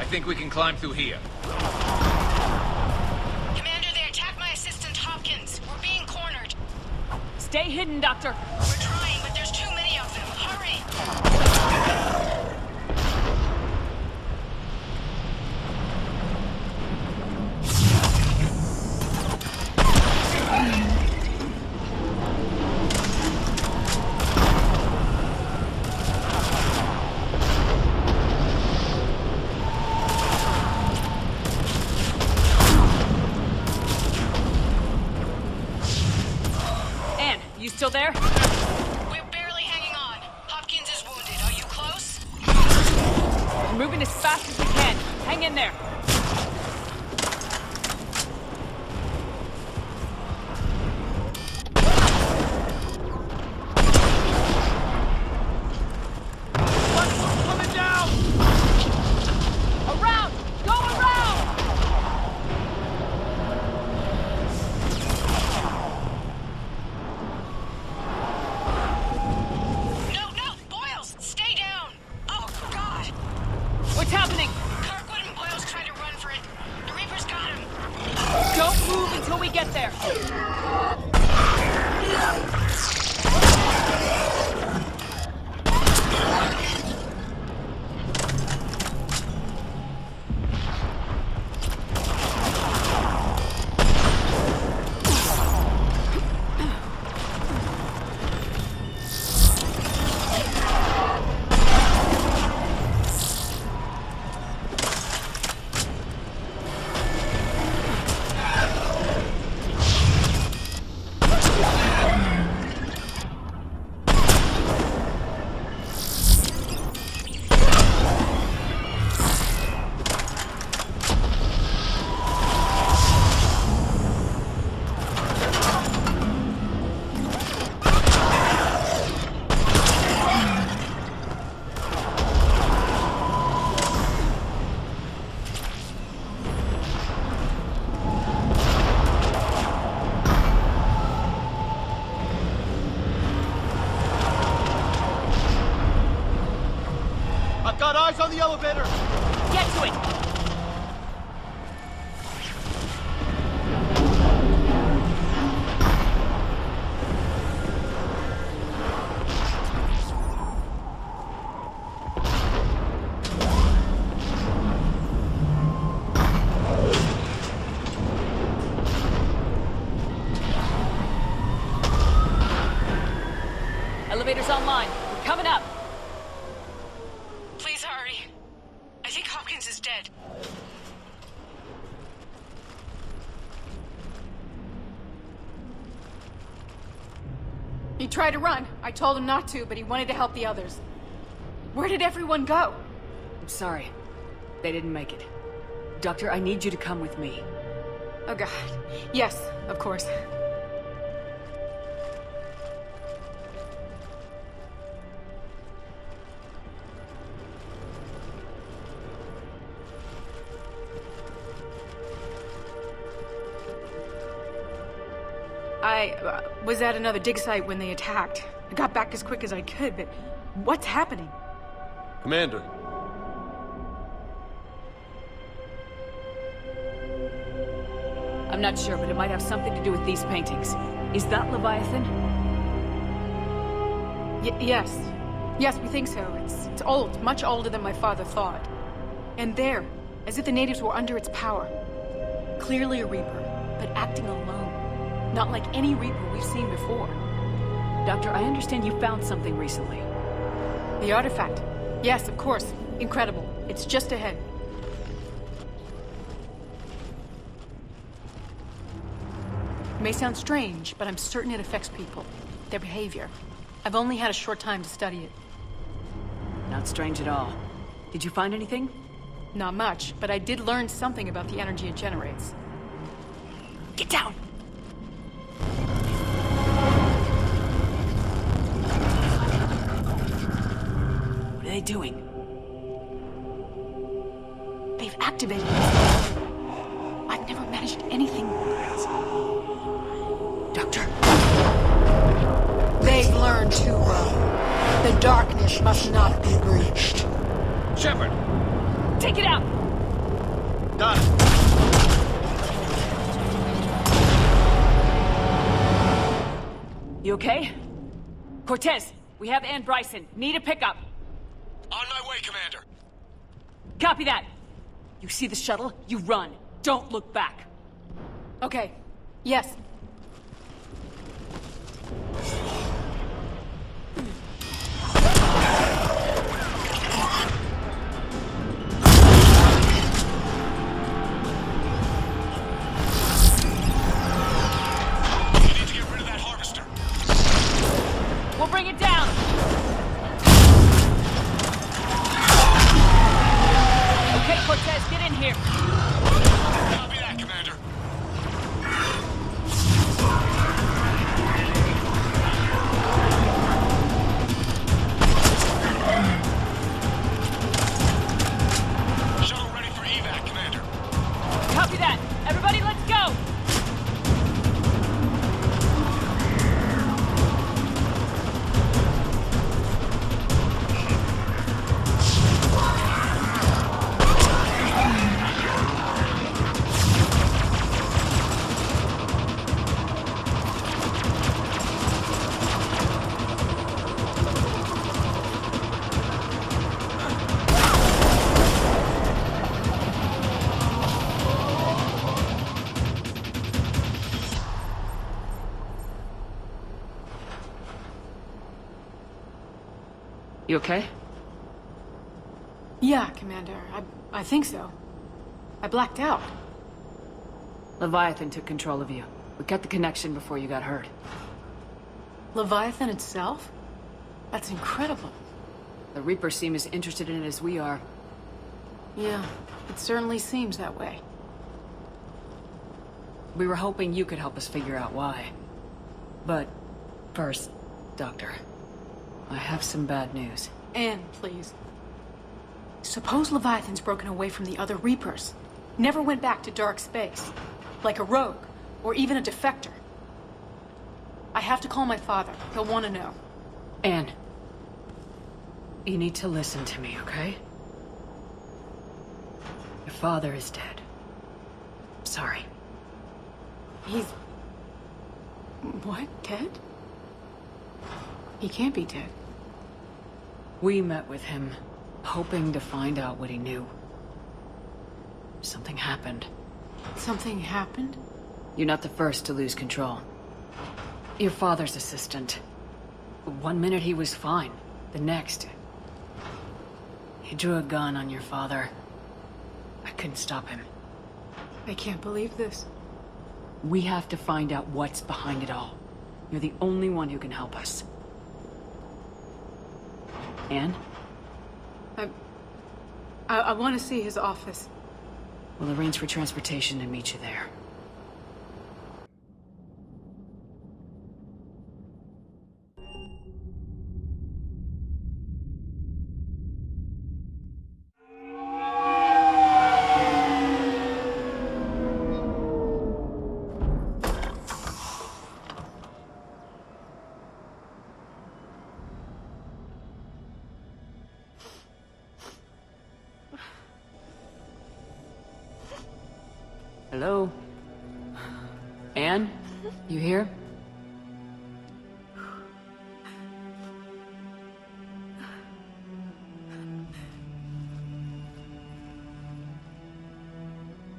think we can climb through here.
Commander, they attacked my assistant Hopkins. We're being cornered.
Stay hidden, Doctor.
We're trying, but there's too many of them. Hurry!
Still there?
We're barely hanging on. Hopkins is wounded. Are you close?
We're moving as fast as we can. Hang in there.
Coming down!
Around! Go around! What's happening?
Kirkwood and Boyle's trying to run for it. The Reaper's got him.
Don't move until we get there.
Got eyes on the elevator!
Get to it! Elevator's online. We're coming up.
Please hurry. I think Hopkins is dead.
He tried to run. I told him not to, but he wanted to help the others. Where did everyone go?
I'm sorry. They didn't make it. Doctor, I need you to come with me.
Oh God. Yes, of course. I was at another dig site when they attacked. I got back as quick as I could, but what's happening?
Commander.
I'm not sure, but it might have something to do with these paintings. Is that Leviathan?
Yes. Yes, we think so. It's old, much older than my father thought. And there, as if the natives were under its power. Clearly a Reaper, but acting alone. Not like any Reaper we've seen before.
Doctor, I understand you found something recently.
The artifact. Yes, of course. Incredible. It's just ahead. It may sound strange, but I'm certain it affects people. Their behavior. I've only had a short time to study it.
Not strange at all. Did you find anything?
Not much, but I did learn something about the energy it generates.
Get down! What are they doing?
They've activated it. I've never managed anything.
Doctor.
They've learned too well. The darkness must not be breached.
Shepard!
Take it out!
Got it.
You okay? Cortez, we have Ann Bryson. Need a pickup.
On my way, Commander.
Copy that. You see the shuttle? You run. Don't look back.
Okay. Yes.
We'll bring it down! Okay, Cortez, get in here.
Copy that, Commander. Shuttle ready for evac, Commander.
Copy that. Everybody, let's go! You okay?
Yeah, Commander. I think so. I blacked out.
Leviathan took control of you. We cut the connection before you got hurt.
Leviathan itself? That's incredible.
The Reapers seem as interested in it as we are.
Yeah, it certainly seems that way.
We were hoping you could help us figure out why. But first, Doctor, I have some bad news.
Anne, please. Suppose Leviathan's broken away from the other Reapers. Never went back to dark space. Like a rogue, or even a defector. I have to call my father. He'll want to know.
Anne, you need to listen to me, okay? Your father is dead. Sorry.
He's... what? Dead? He can't be dead.
We met with him, hoping to find out what he knew. Something happened.
Something happened?
You're not the first to lose control. Your father's assistant. One minute he was fine. The next... he drew a gun on your father. I couldn't stop him.
I can't believe this.
We have to find out what's behind it all. You're the only one who can help us. Anne?
I want to see his office.
We'll arrange for transportation and meet you there. Hello? Anne? You here?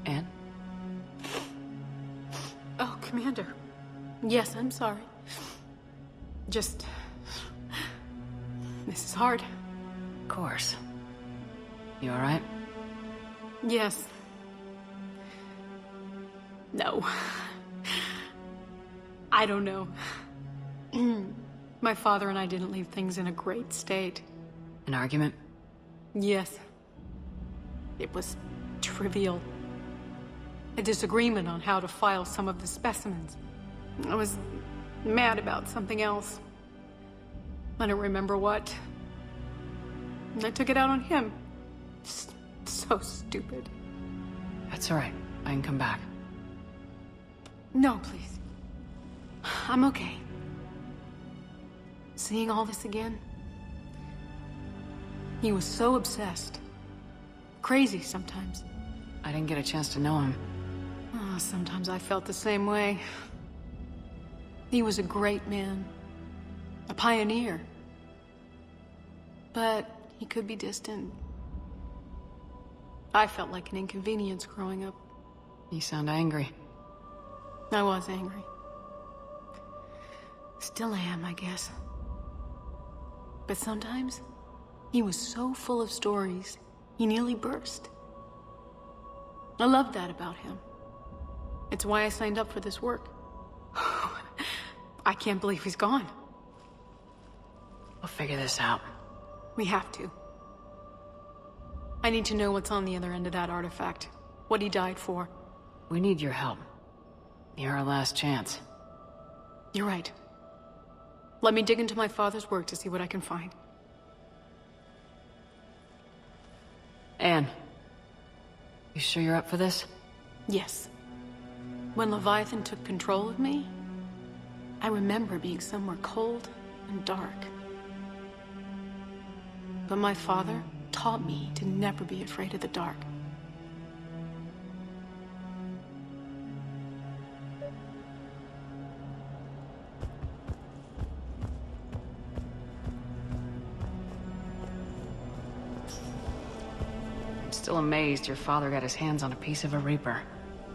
Anne?
Oh, Commander. Yes, I'm sorry. Just... this is hard.
Of course. You alright?
Yes. No. I don't know. My father and I didn't leave things in a great state.
An argument?
Yes. It was trivial. A disagreement on how to file some of the specimens. I was mad about something else. I don't remember what. And I took it out on him. So stupid.
That's alright. I can come back.
No, please. I'm okay. Seeing all this again? He was so obsessed. Crazy sometimes.
I didn't get a chance to know him.
Oh, sometimes I felt the same way. He was a great man. A pioneer. But he could be distant. I felt like an inconvenience growing up.
You sound angry.
I was angry. Still am, I guess. But sometimes, he was so full of stories, he nearly burst. I loved that about him. It's why I signed up for this work. I can't believe he's gone.
We'll figure this out.
We have to. I need to know what's on the other end of that artifact. What he died for.
We need your help. You're our last chance.
You're right. Let me dig into my father's work to see what I can find.
Anne. You sure you're up for this?
Yes. When Leviathan took control of me, I remember being somewhere cold and dark. But my father taught me to never be afraid of the dark.
I'm still amazed your father got his hands on a piece of a Reaper.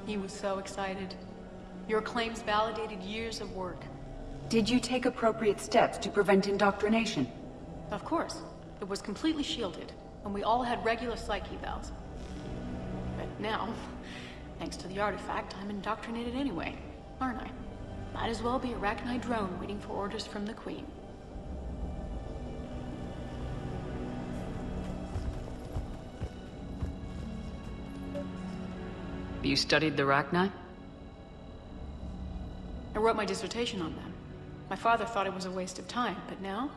He was so excited. Your claims validated years of work.
Did you take appropriate steps to prevent indoctrination?
Of course. It was completely shielded, and we all had regular psych evals. But now, thanks to the artifact, I'm indoctrinated anyway, aren't I? Might as well be a Arachnite drone waiting for orders from the Queen.
You studied the Arachnite?
I wrote my dissertation on them. My father thought it was a waste of time, but now,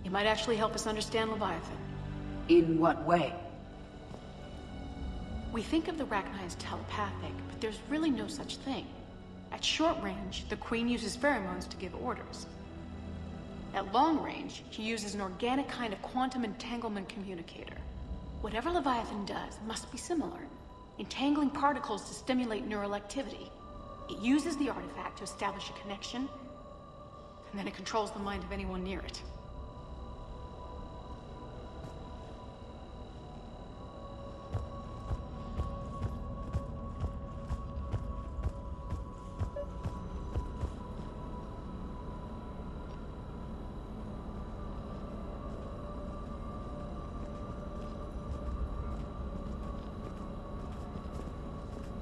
it might actually help us understand Leviathan.
In what way?
We think of the Arachnite as telepathic, but there's really no such thing. At short range, the Queen uses pheromones to give orders. At long range, she uses an organic kind of quantum entanglement communicator. Whatever Leviathan does must be similar, entangling particles to stimulate neural activity. It uses the artifact to establish a connection, and then it controls the mind of anyone near it.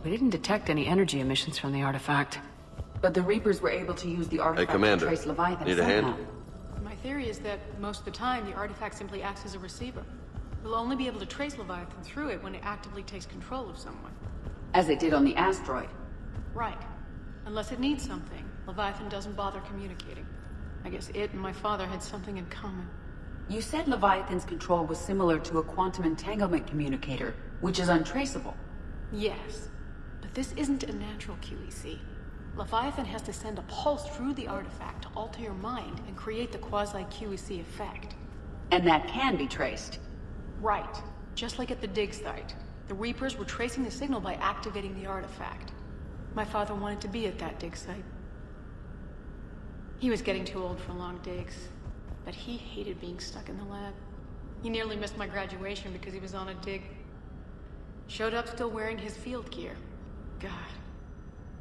We didn't detect any energy emissions from the artifact.
But the Reapers were able to use the artifact
Commander.
to trace Leviathan
Need a
somehow.
hand?
My theory is that most of the time, the artifact simply acts as a receiver. We'll only be able to trace Leviathan through it when it actively takes control of someone.
As it did on the asteroid.
Right. Unless it needs something, Leviathan doesn't bother communicating. I guess it and my father had something in common.
You said Leviathan's control was similar to a quantum entanglement communicator, which is untraceable.
Yes. But this isn't a natural QEC. Leviathan has to send a pulse through the artifact to alter your mind and create the quasi-QEC effect.
And that can be traced.
Right. Just like at the dig site. The Reapers were tracing the signal by activating the artifact. My father wanted to be at that dig site. He was getting too old for long digs, but he hated being stuck in the lab. He nearly missed my graduation because he was on a dig. Showed up still wearing his field gear. God,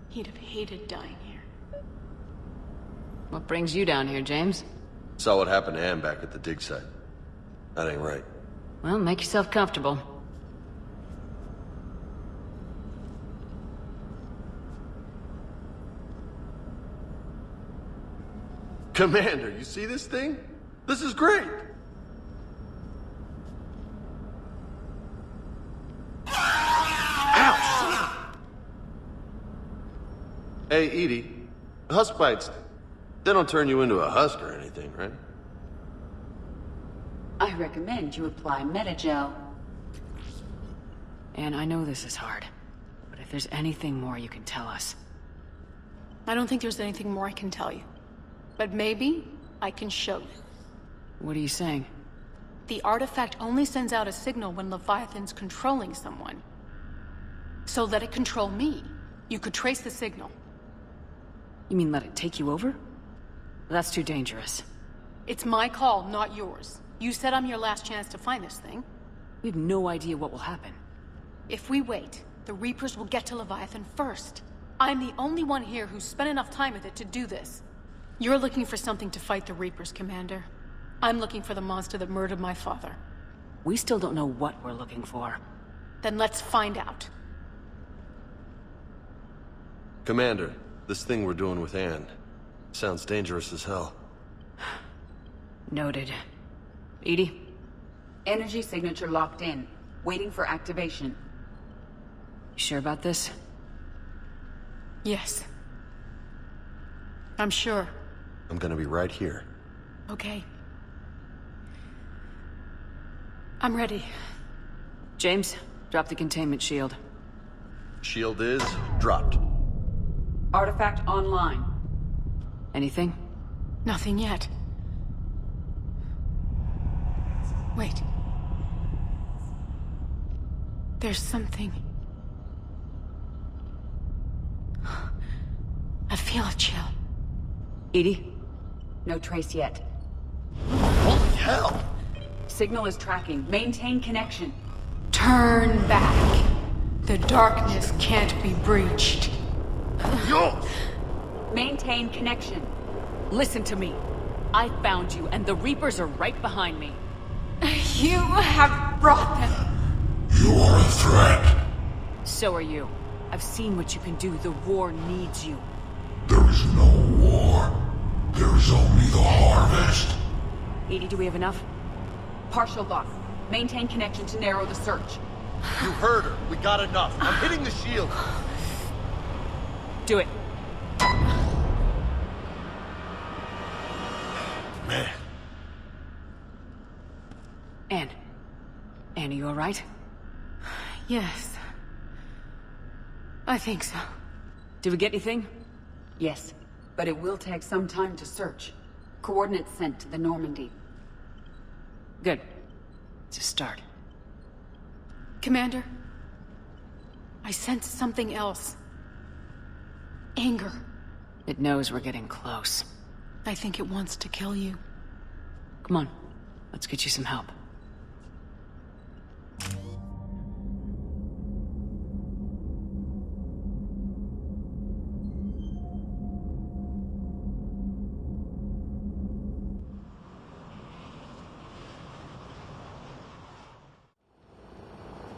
he'd have hated dying here.
What brings you down here, James?
Saw what happened to Anne back at the dig site. That ain't right.
Well, make yourself comfortable.
Commander, you see this thing? This is great! Ouch! Hey, Edie, husk bites, they don't turn you into a husk or anything, right?
I recommend you apply Metagel.
And I know this is hard, but if there's anything more you can tell us.
I don't think there's anything more I can tell you. But maybe I can show you.
What are you saying?
The artifact only sends out a signal when Leviathan's controlling someone. So let it control me. You could trace the signal.
You mean let it take you over? That's too dangerous.
It's my call, not yours. You said I'm your last chance to find this thing.
We have no idea what will happen.
If we wait, the Reapers will get to Leviathan first. I'm the only one here who's spent enough time with it to do this. You're looking for something to fight the Reapers, Commander. I'm looking for the monster that murdered my father.
We still don't know what we're looking for.
Then let's find out.
Commander, this thing we're doing with Anne sounds dangerous as hell.
Noted. Edie?
Energy signature locked in. Waiting for activation.
You sure about this?
Yes. I'm sure.
I'm gonna be right here.
Okay. I'm ready.
James, drop the containment shield.
Shield is dropped.
Artifact online.
Anything?
Nothing yet. Wait. There's something. I feel a chill.
Edie?
No trace yet.
Holy hell!
Signal is tracking. Maintain connection.
Turn back. The darkness can't be breached.
Yo!
Maintain connection.
Listen to me. I found you, and the Reapers are right behind me.
You have brought them.
You are a threat.
So are you. I've seen what you can do. The war needs you.
There is no war. There is only the harvest.
Edie, do we have enough?
Partial lock. Maintain connection to narrow the search.
You heard her. We got enough. I'm hitting the shield.
Do it.
Man.
Anne, are you alright?
Yes. I think so.
Did we get anything?
Yes, but it will take some time to search. Coordinates sent to the Normandy.
Good. It's a start.
Commander, I sense something else. Anger.
It knows we're getting close.
I think it wants to kill you.
Come on, let's get you some help.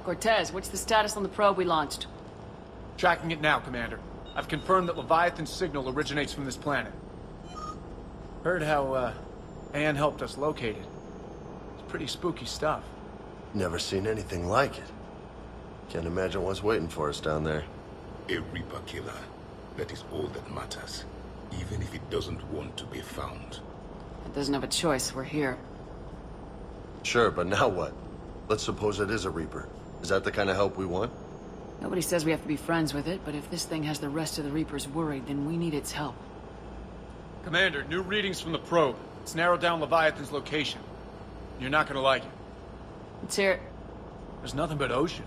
Cortez, what's the status on the probe we launched?
Tracking it now, Commander. I've confirmed that Leviathan's signal originates from this planet. Heard how, Anne helped us locate it. It's pretty spooky stuff.
Never seen anything like it. Can't imagine what's waiting for us down there.
A Reaper killer. That is all that matters. Even if it doesn't want to be found.
It doesn't have a choice, we're here.
Sure, but now what? Let's suppose it is a Reaper. Is that the kind of help we want?
Nobody says we have to be friends with it, but if this thing has the rest of the Reapers worried, then we need its help.
Commander, new readings from the probe. It's narrowed down Leviathan's location. You're not gonna like it.
Let's hear it.
There's nothing but ocean.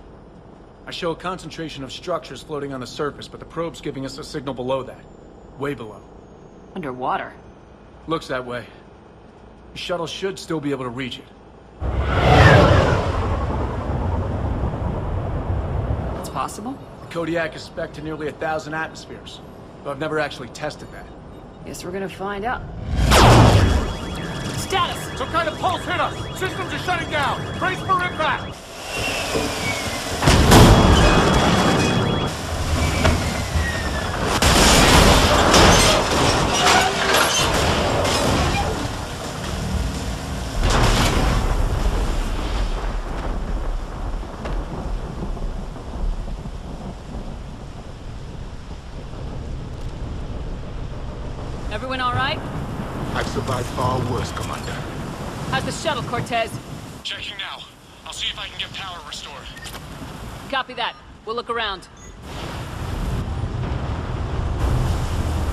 I show a concentration of structures floating on the surface, but the probe's giving us a signal below that. Way below.
Underwater?
Looks that way. The shuttle should still be able to reach it.
It's possible?
The Kodiak is spec'd to nearly 1,000 atmospheres, but I've never actually tested that.
Guess we're gonna find out. Status!
Some kind of pulse hit us! Systems are shutting down! Brace for impact!
Everyone all right?
I've survived far worse, Commander.
How's the shuttle, Cortez?
Checking now. I'll see if I can get power restored.
Copy that. We'll look around.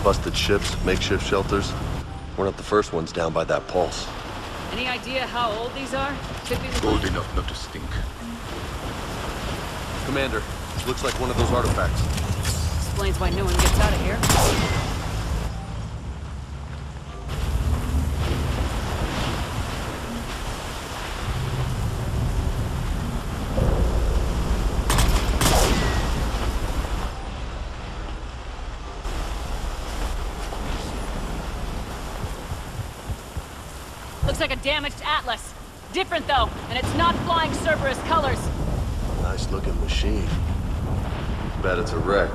Busted ships, makeshift shelters. We're not the first ones down by that pulse.
Any idea how old these are? Could be
Old enough not to stink.
Commander, Looks like one of those artifacts.
Explains why no one gets out of here. Looks like a damaged Atlas. Different though, and it's not flying Cerberus colors.
Nice looking machine. Bet it's a wreck.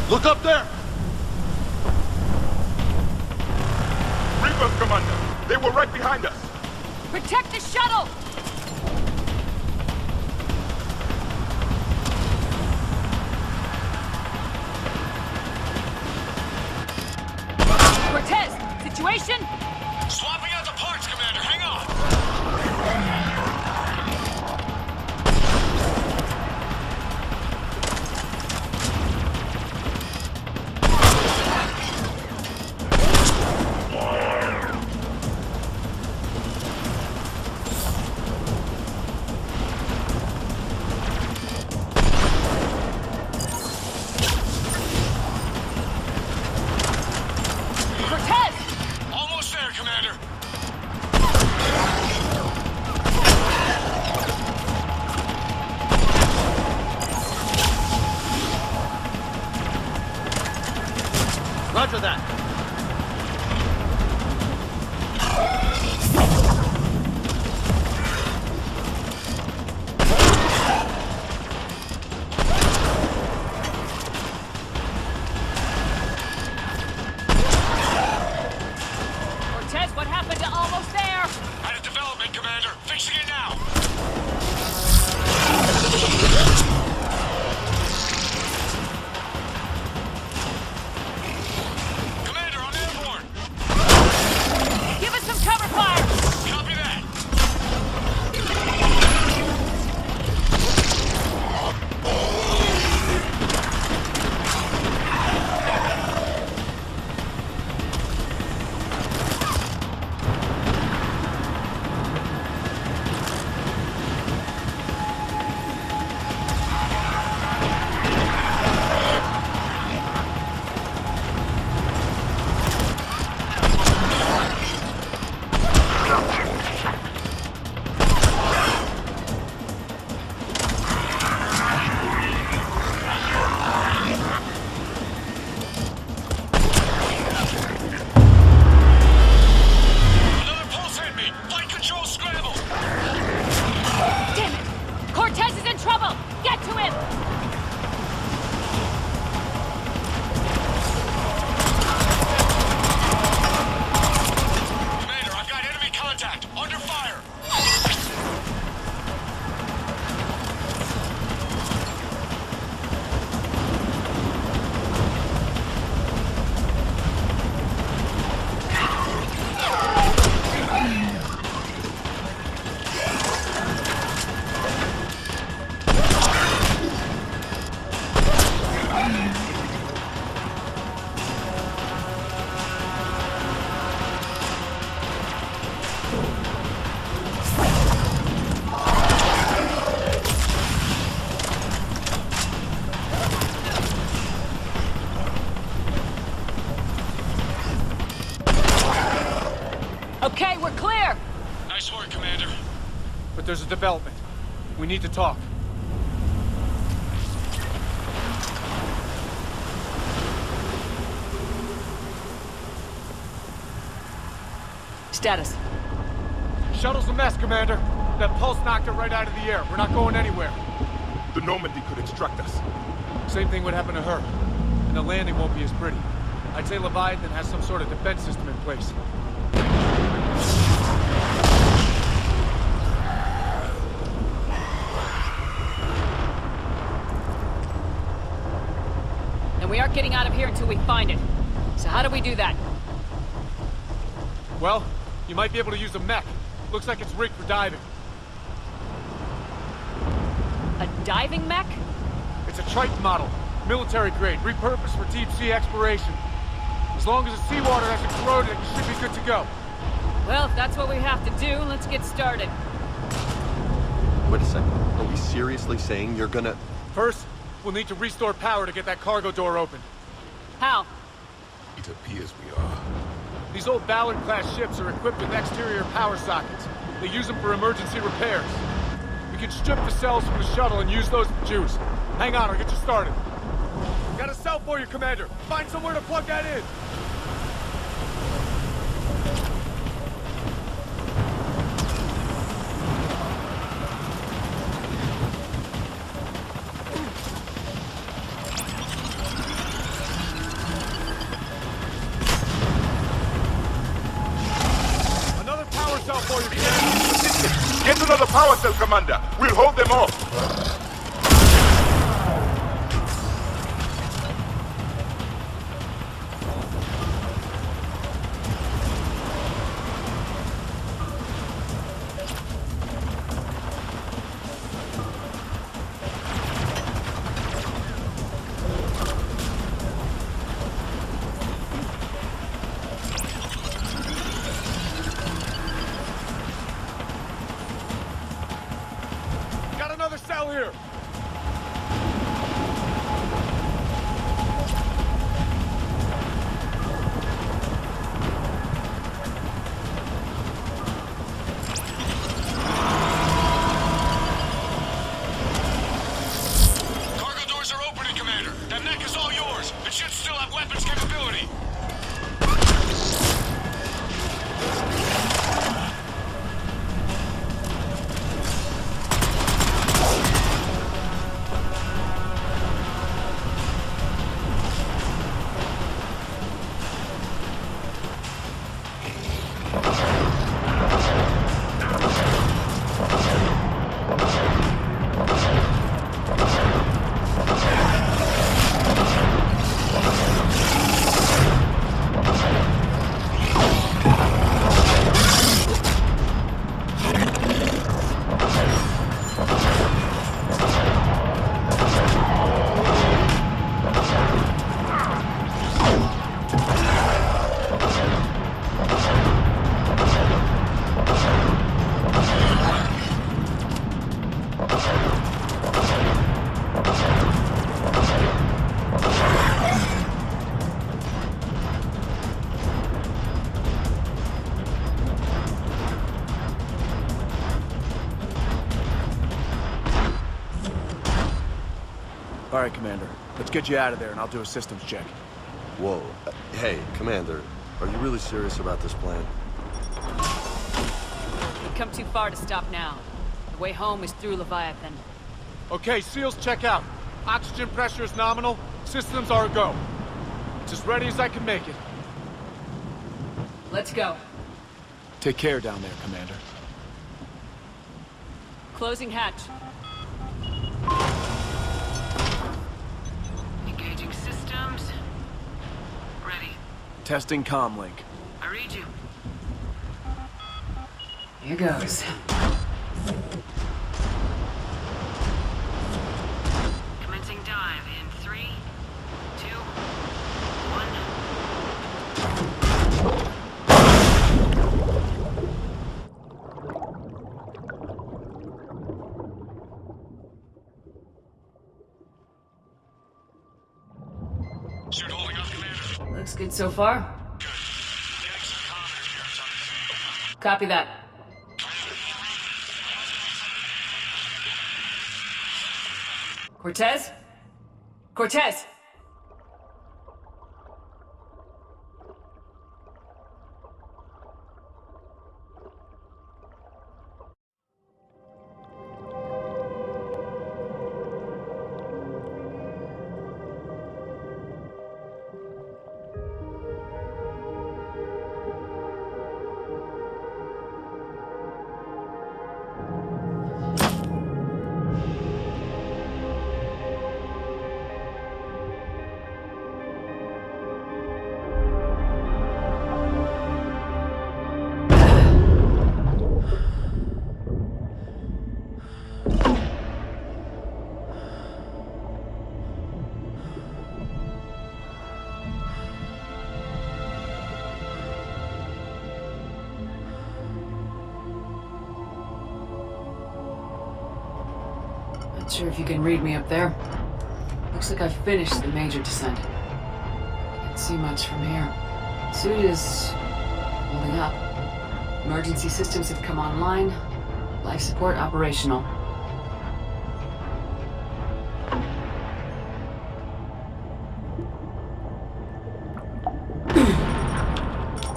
Look up there! Reapers, Commander! They were right behind us!
Protect the shuttle! Cortez, situation?
Swapping out the parts, Commander. Hang on! Almost there, Commander.
Roger that.
Cortez, what happened to almost there?
Had a development, Commander. Fixing it now. Commander, I'm airborne.
Give us some cover fire!
Copy that. Another pulse hit me. Flight control scramble.
Damn it! Cortez is in trouble! Get to him!
Commander, I've got enemy contact. Under fire.
Okay, we're clear!
Nice work, Commander.
But there's a development. We need to talk.
Status.
Shuttle's a mess, Commander. That pulse knocked it right out of the air. We're not going anywhere.
The Normandy could extract us.
Same thing would happen to her. And the landing won't be as pretty. I'd say Leviathan has some sort of defense system in place.
And we aren't getting out of here until we find it. So how do we do that?
Well, you might be able to use a mech.
Looks like it's rigged for diving.
A diving mech?
It's a Triton model. Military grade, repurposed for deep sea exploration. As long as the seawater hasn't corroded, it should be good to go.
Well, if that's what we have to do, let's get started.
Wait a second. Are we seriously saying you're gonna...
First, we'll need to restore power to get that cargo door open.
How?
It appears we are.
These old Ballard-class ships are equipped with exterior power sockets. They use them for emergency repairs. We can strip the cells from the shuttle and use those for juice. Hang on, I'll get you started. Got a cell for you, Commander. Find somewhere to plug that in. Another power cell for you, Commander. Get another power cell, Commander. We'll hold them off. Here.
Cargo doors are opening, Commander. That mech is all yours. It should still have weapons capability.
All right, Commander. Let's get you out of there, and I'll do a systems check.
Whoa. Hey, Commander. Are you really serious about this plan?
We've come too far to stop now. The way home is through Leviathan.
Okay, SEALs check out. Oxygen pressure is nominal. Systems are a go. It's as ready as I can make it.
Let's go.
Take care down there, Commander.
Closing hatch.
Engaging systems. Ready.
Testing comlink.
I read you.
Here goes.
Commencing dive in 3, 2, 1.
Suit holding up, Commander.
Looks good so far. Copy that. Cortez? Cortez! Not sure if you can read me up there. Looks like I've finished the major descent. Can't see much from here. Suit is holding up. Emergency systems have come online. Life support operational.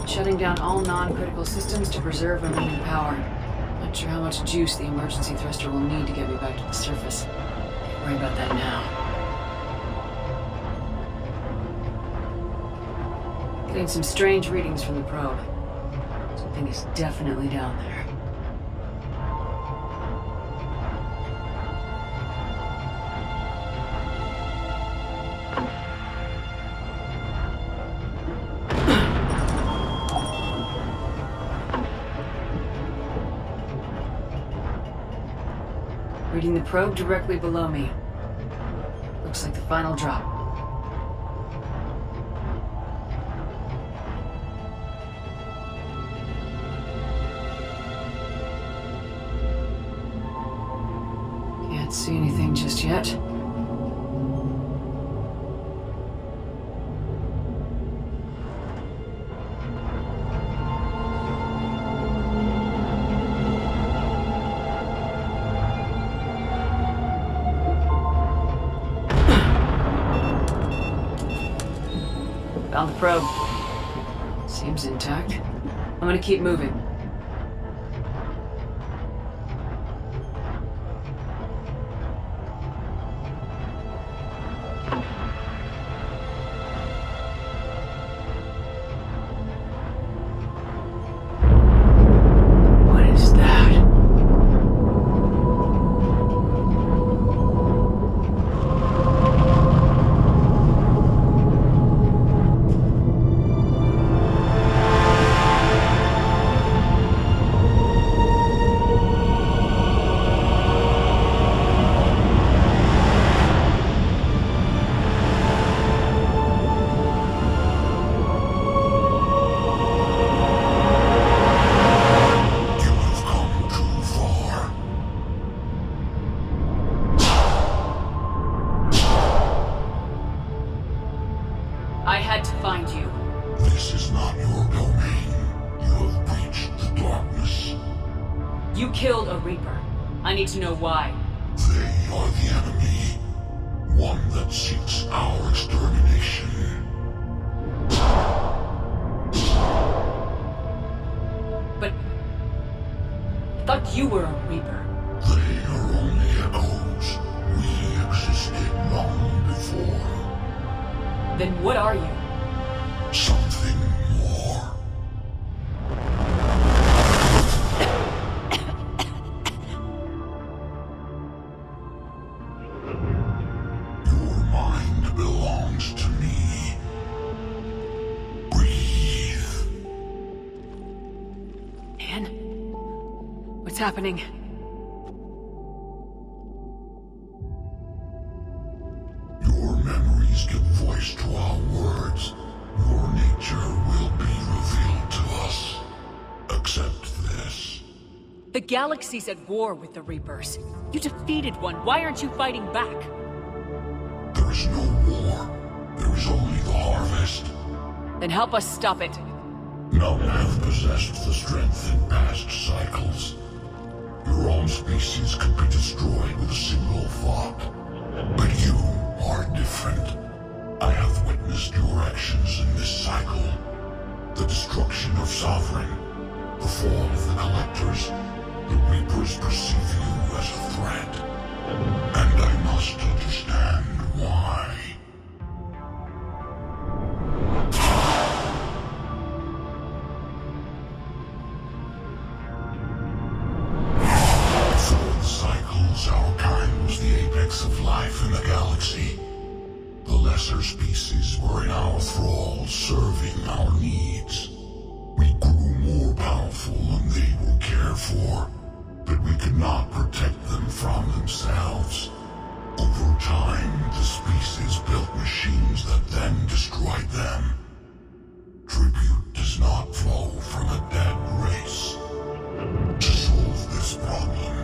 Shutting down all non-critical systems to preserve remaining power. Not sure how much juice the emergency thruster will need to get me back to the surface. Can't worry about that now. Getting some strange readings from the probe. Something is definitely down there. Reading the probe directly below me. Looks like the final drop. Can't see anything just yet. Found the probe. Seems intact. I'm gonna keep moving. What is that? I had to find you.
This is not your domain. You have breached the darkness.
You killed a Reaper. I need to know why.
They are the enemy. One that seeks our extermination.
But I thought you were a Reaper.
They are only echoes. We existed long before.
Then what are you?
Something more. Your mind belongs to me. Breathe.
Anne? What's happening?
Your memories give voice to our words. Your nature will be revealed to us. Accept this.
The galaxy's at war with the Reapers. You defeated one. Why aren't you fighting back?
There is no war. There is only the harvest.
Then help us stop it.
None have possessed the strength in past cycles. Your own species could be destroyed with a single thought. But you are different. I have witnessed your actions in this cycle. The destruction of Sovereign, the fall of the Collectors. The Reapers perceive you as a threat. And I must understand why. Before the cycles, our kind was the apex of life in the galaxy. The lesser species were in our thrall, serving our needs. We grew more powerful and they were cared for, but we could not protect them from themselves. Over time, the species built machines that then destroyed them. Tribute does not flow from a dead race. To solve this problem,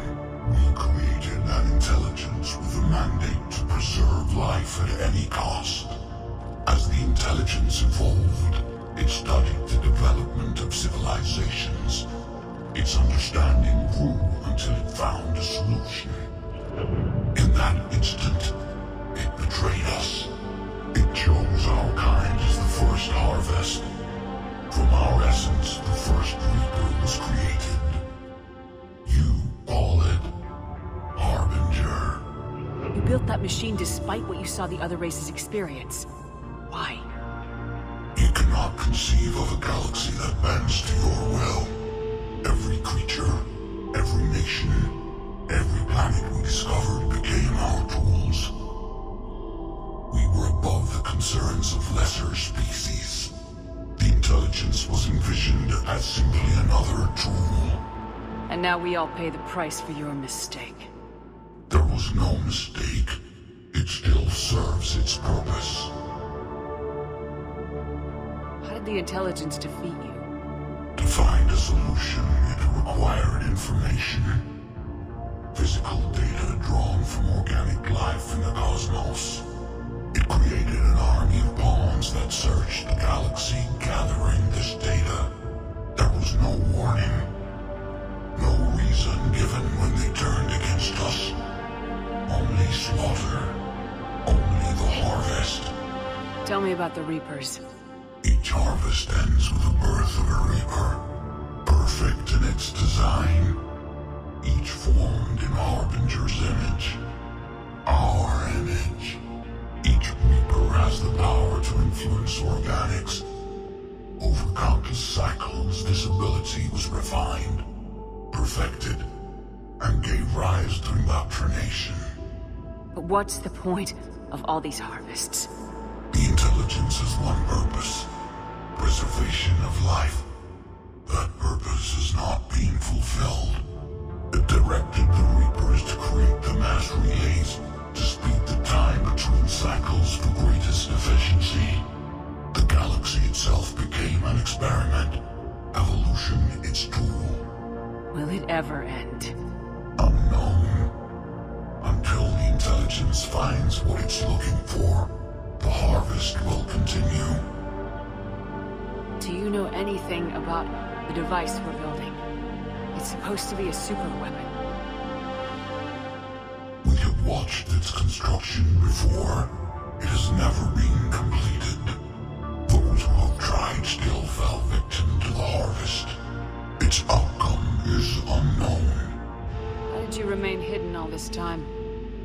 we created an intelligence life at any cost. As the intelligence evolved, it studied the development of civilizations. Its understanding grew until it found a solution. In that instant, it betrayed us. It chose our kind as the first harvest. From our essence, the first Reaper was created. You call it Harbinger.
You built that machine despite what you saw the other races experience. Why?
You cannot conceive of a galaxy that bends to your will. Every creature, every nation, every planet we discovered became our tools. We were above the concerns of lesser species. The intelligence was envisioned as simply another tool.
And now we all pay the price for your mistake.
There was no mistake. It still serves its purpose.
How did the intelligence defeat you?
To find a solution, it required information. Physical data drawn from organic life in the cosmos. It created an army of pawns that searched the galaxy, gathering this data. There was no warning. No reason given when they turned against us. Only slaughter. Only the harvest.
Tell me about the Reapers.
Each harvest ends with the birth of a Reaper. Perfect in its design. Each formed in Harbinger's image. Our image. Each Reaper has the power to influence organics. Over countless cycles, this ability was refined, perfected, and gave rise to indoctrination.
But what's the point of all these harvests?
The intelligence has one purpose. Preservation of life. That purpose is not being fulfilled. It directed the Reapers to create the mass relays to speed the time between cycles for greatest efficiency. The galaxy itself became an experiment. Evolution its tool.
Will it ever end?
Unknown. Until the intelligence finds what it's looking for, the harvest will continue.
Do you know anything about the device we're building? It's supposed to be a super weapon.
We have watched its construction before. It has never been completed. Those who have tried still fell victim to the harvest. Its outcome is unknown.
How did you remain hidden all this time?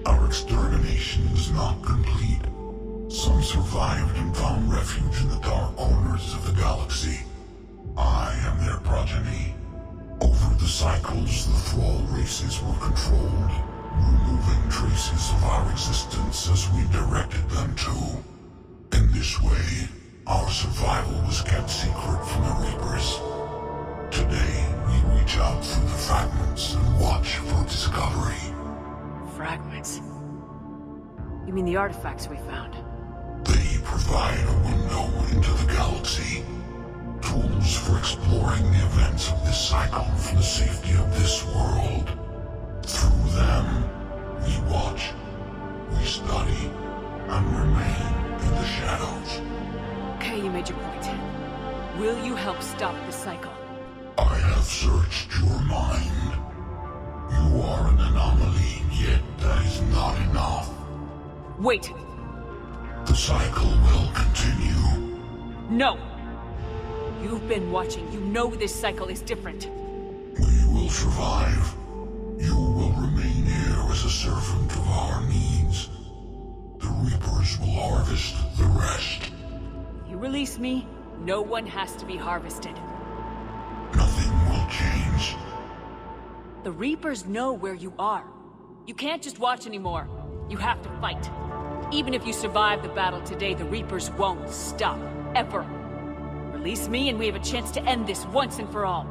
Our extermination is not complete. Some survived and found refuge in the dark corners of the galaxy. I am their progeny. Over the cycles, the Thrall races were controlled, removing traces of our existence as we directed them to. In this way, our survival was kept secret from the Reapers. Today, we reach out through the fragments and watch for discovery.
Fragments? You mean the artifacts we found?
They provide a window into the galaxy. Tools for exploring the events of this cycle from the safety of this world. Through them, we watch, we study, and remain in the shadows.
Okay, you made your point. Will you help stop the cycle?
I have searched your mind. You are an anomaly, yet that is not enough.
Wait!
The cycle will continue.
No! You've been watching. You know this cycle is different.
We will survive. You will remain here as a servant of our needs. The Reapers will harvest the rest.
You release me, no one has to be harvested.
Nothing will change.
The Reapers know where you are. You can't just watch anymore. You have to fight. Even if you survive the battle today, the Reapers won't stop. Ever. Release me and we have a chance to end this once and for all.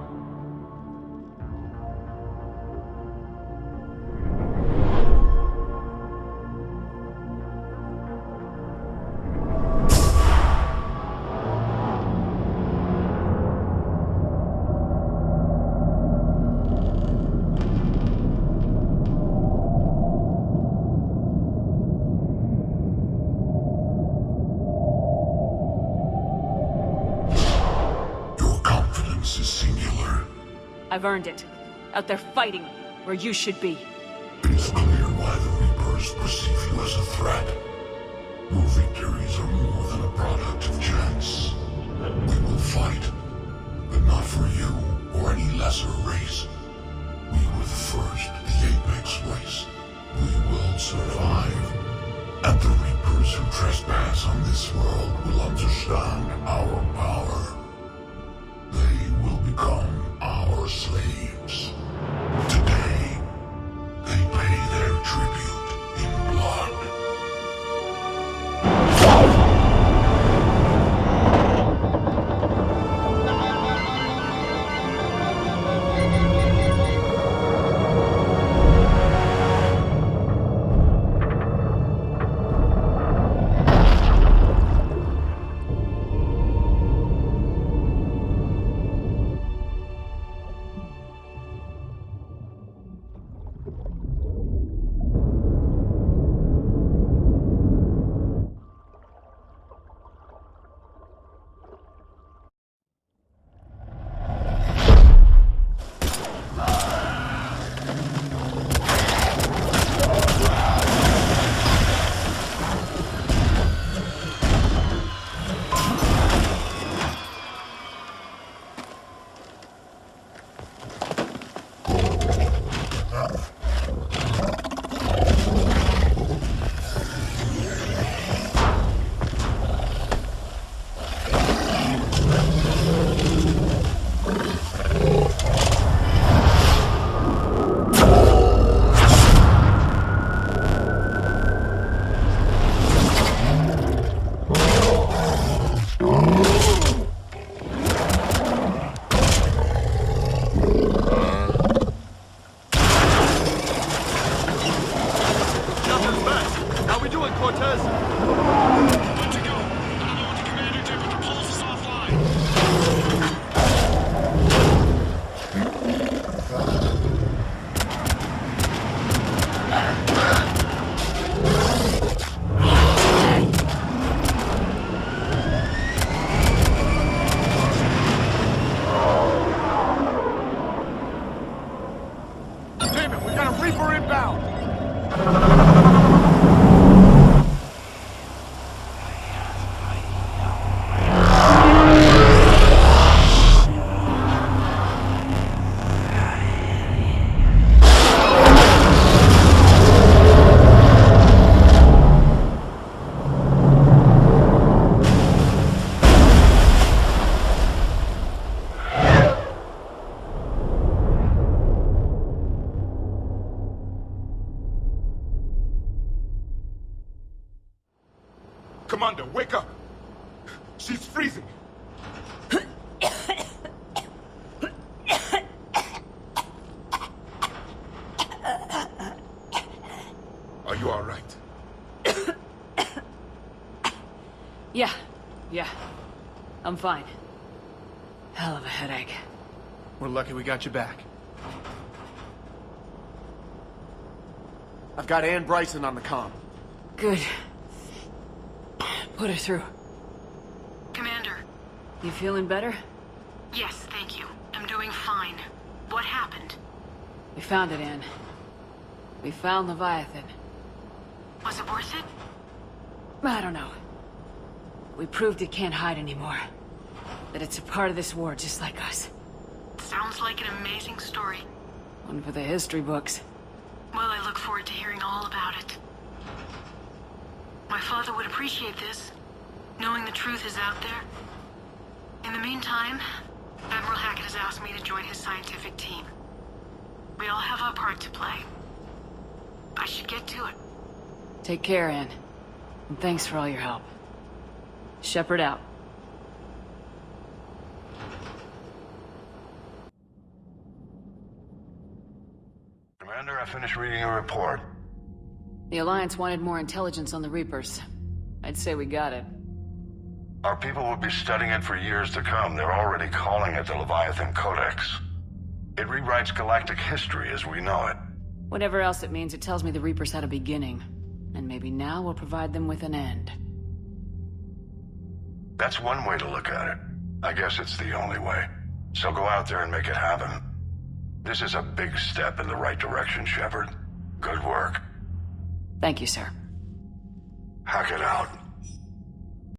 Presence is singular.
I've earned it. Out there fighting, where you should be.
It is clear why the Reapers perceive you as a threat. Your victories are more than a product of chance. We will fight, but not for you or any lesser race. We were the first, the Apex race. We will survive. And the Reapers who trespass on this world will understand our power. They will become our slaves. Today, they pay their tribute in blood.
Commander, wake up! She's freezing! Are you all right?
Yeah. I'm fine. Hell of a headache.
We're lucky we got you back. I've got Ann Bryson on the comm.
Good. Put her through.
Commander.
You feeling better?
Yes, thank you. I'm doing fine. What happened?
We found it, Ann. We found Leviathan.
Was it worth it?
I don't know. We proved it can't hide anymore. That it's a part of this war just like us.
Sounds like an amazing story.
One for the history books.
Well, I look forward to hearing all about it. My father would appreciate this, knowing the truth is out there. In the meantime, Admiral Hackett has asked me to join his scientific team. We all have our part to play. I should get to it.
Take care, Ann. And thanks for all your help. Shepard out.
Commander, I finished reading your report.
The Alliance wanted more intelligence on the Reapers. I'd say we got it.
Our people will be studying it for years to come. They're already calling it the Leviathan Codex. It rewrites galactic history as we know it.
Whatever else it means, it tells me the Reapers had a beginning. And maybe now we'll provide them with an end.
That's one way to look at it. I guess it's the only way. So go out there and make it happen. This is a big step in the right direction, Shepard. Good work.
Thank you, sir.
Hack it out.